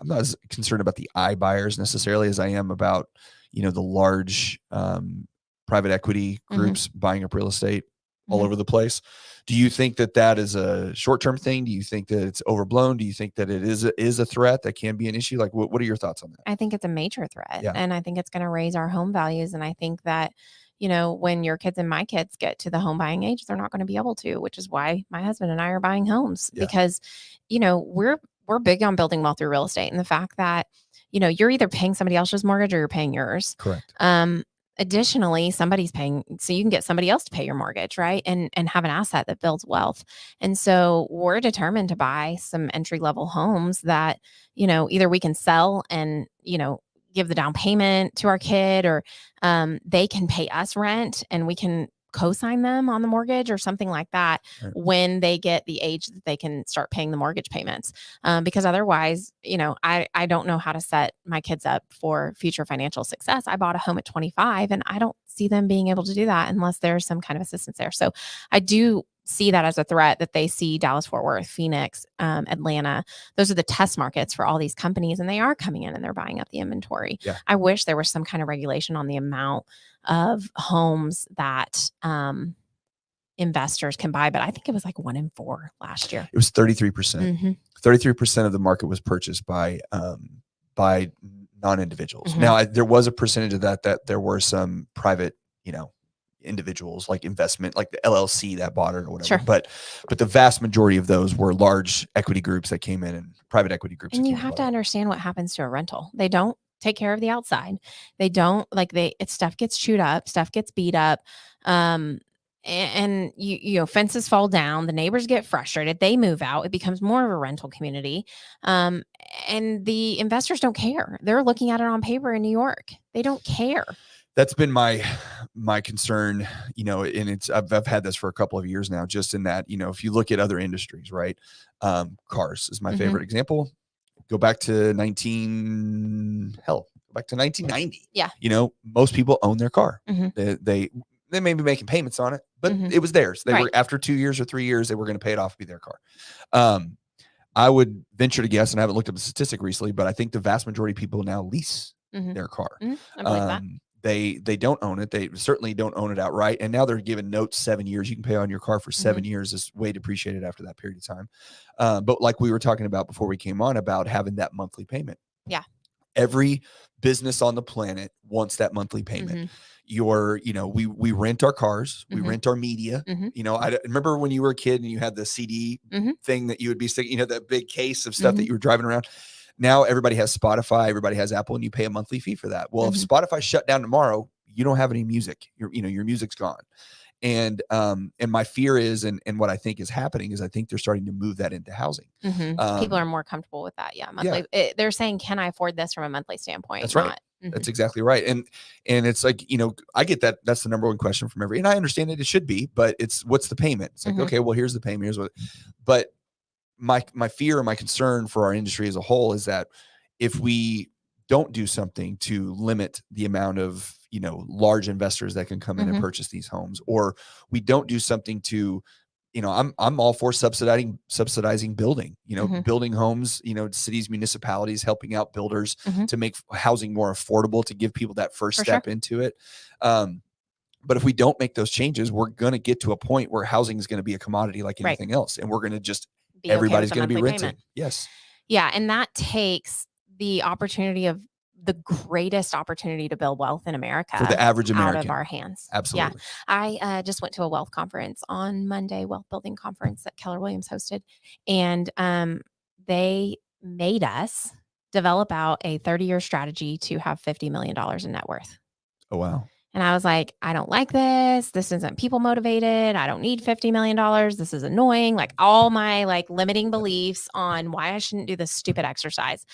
not as concerned about the iBuyers necessarily as I am about, the large private equity groups buying up real estate all over the place. Do you think that is a short-term thing? Do you think that it's overblown? Do you think that it is a threat that can be an issue? Like, what are your thoughts on that? I think it's a major threat, and I think it's going to raise our home values. And I think that, when your kids and my kids get to the home buying age, they're not going to be able to, which is why my husband and I are buying homes because, we're big on building wealth through real estate. And the fact that, you're either paying somebody else's mortgage or you're paying yours. Correct. Additionally, somebody's paying, so you can get somebody else to pay your mortgage, right? And have an asset that builds wealth. And so we're determined to buy some entry-level homes that, either we can sell and, give the down payment to our kid, or they can pay us rent and we can co-sign them on the mortgage or something like that when they get the age that they can start paying the mortgage payments. Because otherwise, I don't know how to set my kids up for future financial success. I bought a home at 25 and I don't see them being able to do that unless there's some kind of assistance there. So I do see that as a threat that they see Dallas, Fort Worth, Phoenix, Atlanta. Those are the test markets for all these companies, and they are coming in and they're buying up the inventory. Yeah. I wish there was some kind of regulation on the amount of homes that investors can buy, but I think it was like 1 in 4 last year. It was 33%. 33% of the market was purchased by non-individuals. Now, there was a percentage of that there were some private, individuals, like investment, like the LLC that bought it or whatever. Sure. But the vast majority of those were large equity groups that came in, and private equity groups. And you have to understand what happens to a rental. They don't take care of the outside. They don't stuff gets chewed up, stuff gets beat up. And fences fall down, the neighbors get frustrated, they move out, it becomes more of a rental community. And the investors don't care. They're looking at it on paper in New York. They don't care. That's been my concern, and I've had this for a couple of years now, just in that, if you look at other industries, right? Cars is my favorite example. Go back to 1990. Yeah. Most people own their car. They may be making payments on it, but it was theirs. They were, after 2 years or 3 years, they were going to pay it off, be their car. I would venture to guess, and I haven't looked up the statistic recently, but I think the vast majority of people now lease their car. I believe that. They don't own it. They certainly don't own it outright. And now they're given notes 7 years. You can pay on your car for 7 years. It's way depreciated after that period of time. But like we were talking about before we came on, about having that monthly payment. Yeah. Every business on the planet wants that monthly payment. We rent our cars, we rent our media. I remember when you were a kid and you had the CD thing that you would be sticking, that big case of stuff that you were driving around. Now everybody has Spotify, everybody has Apple, and you pay a monthly fee for that. Well, if Spotify shut down tomorrow, you don't have any music. Your music's gone. And my fear is, and what I think is happening is I think they're starting to move that into housing. People are more comfortable with that. Yeah. Monthly. They're saying, can I afford this from a monthly standpoint? That's right. That's exactly right. And it's like, I get that. That's the number one question from and I understand it should be, but it's, what's the payment? It's like, okay, well, here's the payment. Here's what, but my fear and my concern for our industry as a whole is that if we don't do something to limit the amount of, large investors that can come in and purchase these homes, or we don't do something to, I'm all for subsidizing building, building homes, cities, municipalities, helping out builders to make housing more affordable, to give people that first step into it. But if we don't make those changes, we're going to get to a point where housing is going to be a commodity like anything else. And we're going to just, everybody's going to be renting. Payment. Yes. Yeah. And that takes the opportunity of the greatest opportunity to build wealth in America for the average American out of our hands. Absolutely. Yeah. I just went to a wealth conference on Monday, wealth building conference that Keller Williams hosted. And they made us develop out a 30-year strategy to have $50 million in net worth. Oh, wow. And I was like, I don't like this. This isn't people motivated. I don't need $50 million. This is annoying. Like all my limiting beliefs on why I shouldn't do this stupid exercise.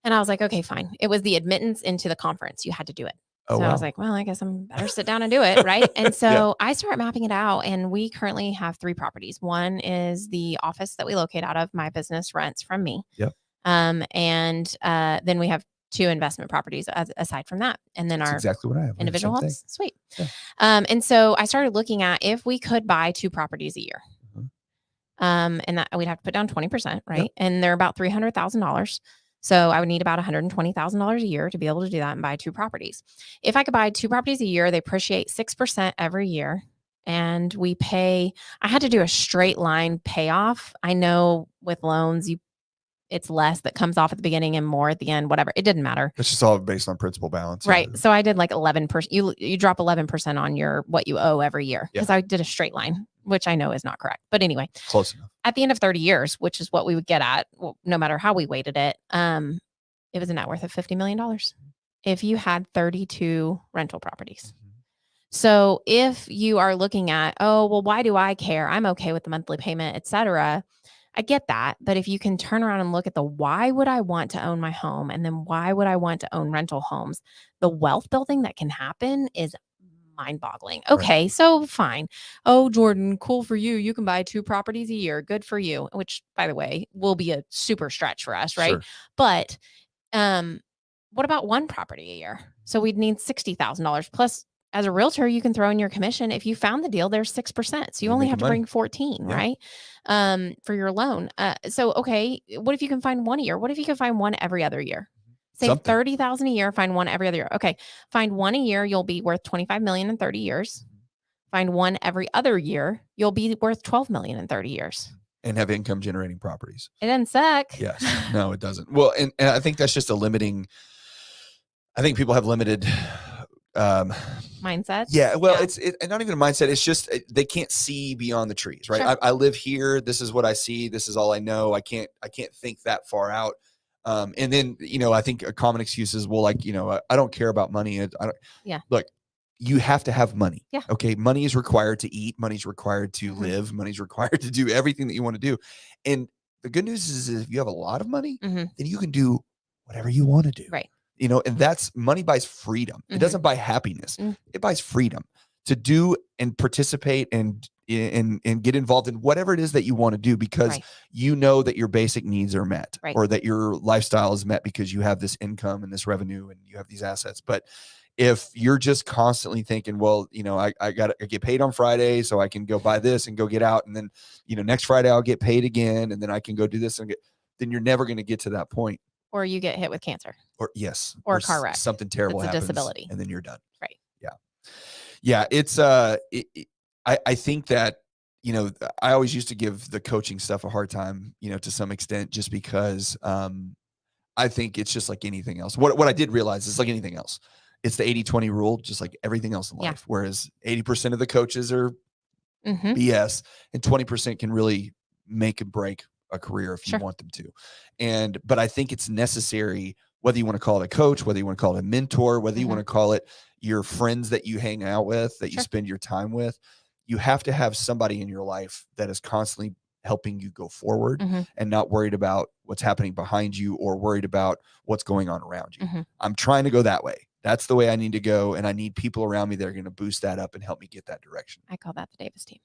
And I was like, okay, fine. It was the admittance into the conference. You had to do it. So I was like, well, I guess I'm better sit down and do it. Right. And so I started mapping it out, and we currently have 3 properties. One is the office that we locate out of. My business rents from me. Yep. And then we have 2 investment properties aside from that. And then That's our exactly what I have. Individual homes. Sweet. Yeah. And so I started looking at if we could buy 2 properties a year. And that we'd have to put down 20%, right? Yep. And they're about $300,000. So I would need about $120,000 a year to be able to do that and buy 2 properties. If I could buy 2 properties a year, they appreciate 6% every year. And we pay, I had to do a straight line payoff. I know with loans, it's less that comes off at the beginning and more at the end, whatever. It didn't matter. It's just all based on principal balance. Right. So I did 11%. You drop 11% on what you owe every year, because I did a straight line, which I know is not correct. But anyway, close enough. At the end of 30 years, which is what we would get at, no matter how we weighted it, it was a net worth of $50 million if you had 32 rental properties. So if you are looking at, oh, well, why do I care? I'm okay with the monthly payment, et cetera. I get that. But if you can turn around and look at the why would I want to own my home, and then why would I want to own rental homes, the wealth building that can happen is mind-boggling. Okay, right. So fine. Oh, Jordan, cool for you. You can buy 2 properties a year. Good for you. Which, by the way, will be a super stretch for us, right? Sure. But what about 1 property a year? So we'd need $60,000 plus. As a realtor, you can throw in your commission. If you found the deal, there's 6%. So you only have to bring 14, right? For your loan. So, okay, what if you can find 1 a year? What if you can find 1 every other year? Save $30,000 a year, find 1 every other year. Okay, find 1 a year, you'll be worth $25 million in 30 years. Find 1 every other year, you'll be worth $12 million in 30 years. And have income generating properties. It doesn't suck. Yes. No, it doesn't. Well, and I think that's just I think people have limited mindset. Yeah. Well, it's not even a mindset. It's just, they can't see beyond the trees, right? Sure. I live here. This is what I see. This is all I know. I can't think that far out. And then, I think a common excuse is, well, I don't care about money. Look, you have to have money. Yeah. Okay. Money is required to eat. Money's required to live. Money's required to do everything that you want to do. And the good news is if you have a lot of money, then you can do whatever you want to do. Right. And that's, money buys freedom. It doesn't buy happiness. It buys freedom to do and participate and get involved in whatever it is that you want to do, because you know that your basic needs are met, or that your lifestyle is met because you have this income and this revenue and you have these assets. But if you're just constantly thinking, well, I get paid on Friday, so I can go buy this and go get out. And then, next Friday I'll get paid again. And then I can go do this then you're never going to get to that point. Or you get hit with cancer. Or yes. Or a car wreck. Something terrible happens. A disability. And then you're done. Right. Yeah. Yeah. It's, I think that, I always used to give the coaching stuff a hard time, to some extent, just because I think it's just like anything else. What I did realize is like anything else. It's the 80-20 rule, just like everything else in life. Whereas 80% of the coaches are BS, and 20% can really make and break a career if you want them to. But I think it's necessary, whether you want to call it a coach, whether you want to call it a mentor, whether you want to call it, your friends that you hang out with, that you spend your time with. You have to have somebody in your life that is constantly helping you go forward and not worried about what's happening behind you or worried about what's going on around you. I'm trying to go that way. That's the way I need to go. And I need people around me that are going to boost that up and help me get that direction. I call that the Davis team.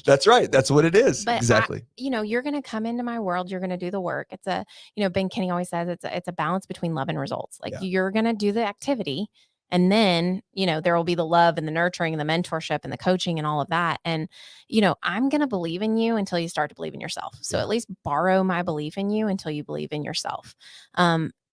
That's right. That's what it is. But exactly. You're going to come into my world. You're going to do the work. It's a, Ben Kinney always says it's a balance between love and results. Like you're going to do the activity, and then, there will be the love and the nurturing and the mentorship and the coaching and all of that. And, I'm going to believe in you until you start to believe in yourself. So at least borrow my belief in you until you believe in yourself.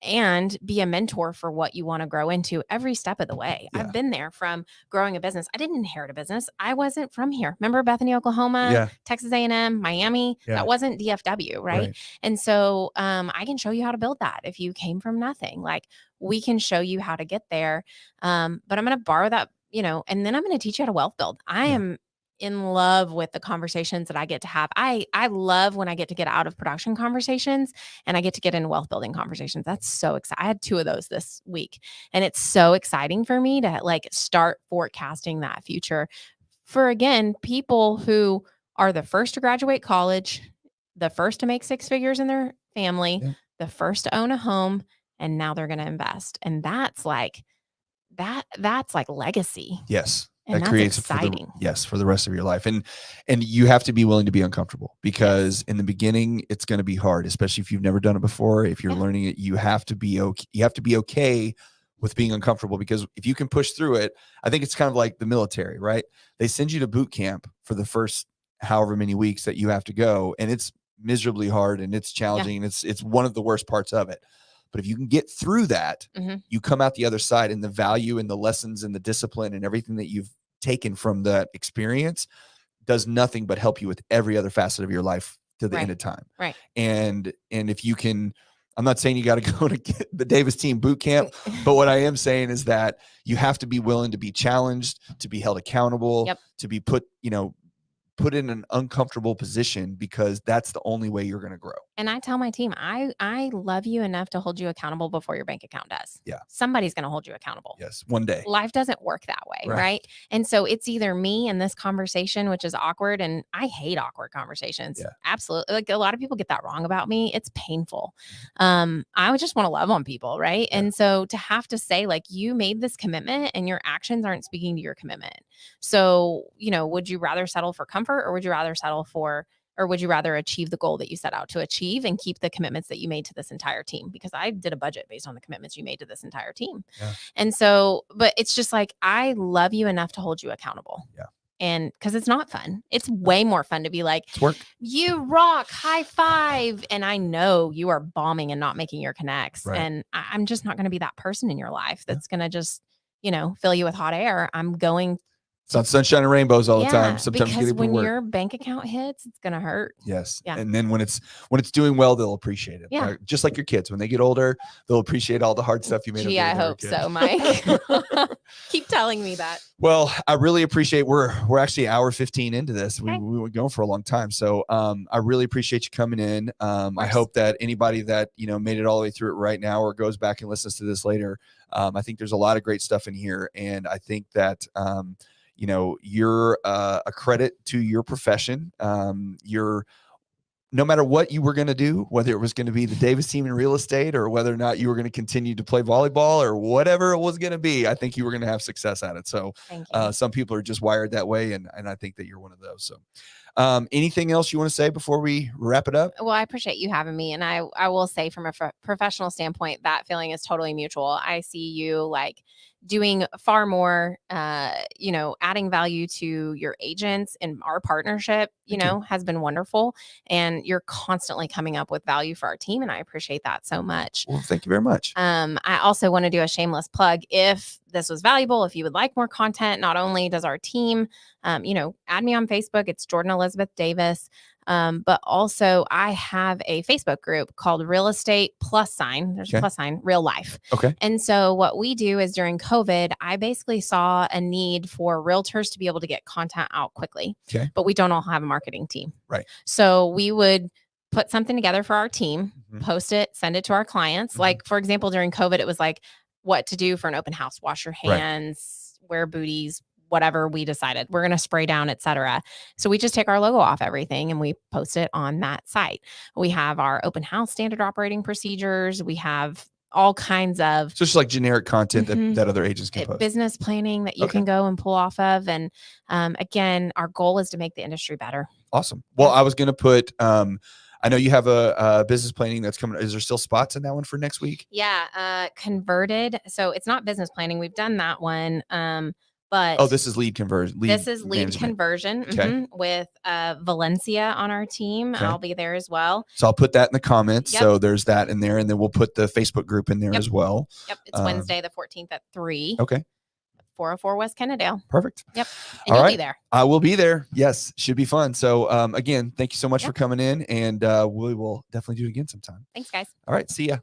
And be a mentor for what you want to grow into every step of the way. I've been there from growing a business. I didn't inherit a business. I wasn't from here. Remember Bethany, Oklahoma, Texas A&M, Miami? That wasn't DFW, right? And so I can show you how to build that if you came from nothing. Like we can show you how to get there. But I'm going to borrow that, and then I'm going to teach you how to wealth build. I am in love with the conversations that I get to have. I love when I get to get out of production conversations and I get to get in wealth building conversations. That's so exciting. I had 2 of those this week, and it's so exciting for me to start forecasting that future for, again, people who are the first to graduate college, the first to make 6 figures in their family, the first to own a home, and now they're going to invest. And that's like legacy. Yes. And that creates exciting. For the rest of your life. And you have to be willing to be uncomfortable, because in the beginning it's going to be hard, especially if you've never done it before. If you're learning it, you have to be okay with being uncomfortable, because if you can push through it, I think it's kind of like the military, right? They send you to boot camp for the first however many weeks that you have to go, and it's miserably hard and it's challenging and it's one of the worst parts of it. But if you can get through that, you come out the other side, and the value and the lessons and the discipline and everything that you've taken from that experience does nothing but help you with every other facet of your life to the end of time. Right. And if you can, I'm not saying you got to go to get the Davis team boot camp, but what I am saying is that you have to be willing to be challenged, to be held accountable, to be put in an uncomfortable position, because that's the only way you're going to grow. And I tell my team, I love you enough to hold you accountable before your bank account does. Yeah. Somebody's going to hold you accountable. Yes. One day. Life doesn't work that way. Right. And so it's either me in this conversation, which is awkward. And I hate awkward conversations. Yeah. Absolutely. Like a lot of people get that wrong about me. It's painful. I would just want to love on people. Right. Yeah. And so to have to say, like, you made this commitment and your actions aren't speaking to your commitment. So, would you rather settle for comfort, or would you rather would you rather achieve the goal that you set out to achieve and keep the commitments that you made to this entire team? Because I did a budget based on the commitments you made to this entire team. Yeah. And so, but it's just like, I love you enough to hold you accountable. Yeah. And because it's not fun. It's way more fun to be like, you rock, high five. And I know you are bombing and not making your connects. Right. And I'm just not going to be that person in your life that's going to just, fill you with hot air. I'm going. It's not sunshine and rainbows all the time. Sometimes because when your bank account hits, it's going to hurt. Yes. Yeah. And then when it's doing well, they'll appreciate it. Yeah. Right? Just like your kids, when they get older, they'll appreciate all the hard stuff you made. Gee, I hope so, Mike. Keep telling me that. Well, I really appreciate, we're actually hour 15 into this. Okay. We were going for a long time. So I really appreciate you coming in. I hope that anybody that, made it all the way through it right now or goes back and listens to this later, I think there's a lot of great stuff in here. And I think that, you're a credit to your profession. You're, no matter what you were going to do, whether it was going to be the Davis team in real estate or whether or not you were going to continue to play volleyball or whatever it was going to be, I think you were going to have success at it. So some people are just wired that way. And I think that you're one of those. So anything else you want to say before we wrap it up? Well, I appreciate you having me. And I will say, from a professional standpoint, that feeling is totally mutual. I see you doing far more, adding value to your agents, and our partnership, has been wonderful. And you're constantly coming up with value for our team. And I appreciate that so much. Well, thank you very much. I also want to do a shameless plug. If this was valuable, if you would like more content, not only does our team, add me on Facebook. It's Jordan Elizabeth Davis. But also I have a Facebook group called Real Estate +, there's a +, Real Life. Okay. And so what we do is, during COVID, I basically saw a need for realtors to be able to get content out quickly, but we don't all have a marketing team. Right. So we would put something together for our team, post it, send it to our clients. Like, for example, during COVID, it was like, what to do for an open house. Wash your hands, wear booties, whatever we decided. We're going to spray down, etc. So we just take our logo off everything and we post it on that site. We have our open house standard operating procedures. We have all kinds of, so it's like generic content that other agents can post. Business planning that you can go and pull off of. And again, our goal is to make the industry better. Awesome. Well, I was going to put, I know you have a business planning that's coming. Is there still spots in that one for next week? Yeah. Converted. So it's not business planning. We've done that one. But this is lead conversion. This is lead conversion with Valencia on our team. I'll be there as well. So I'll put that in the comments. So there's that in there. And then we'll put the Facebook group in there as well. Yep. It's Wednesday, the 14th at 3. Okay. 404 West Kennedale. Perfect. Yep. And you'll be there. I will be there. Yes. Should be fun. So again, thank you so much for coming in, and we will definitely do it again sometime. Thanks, guys. All right. See ya.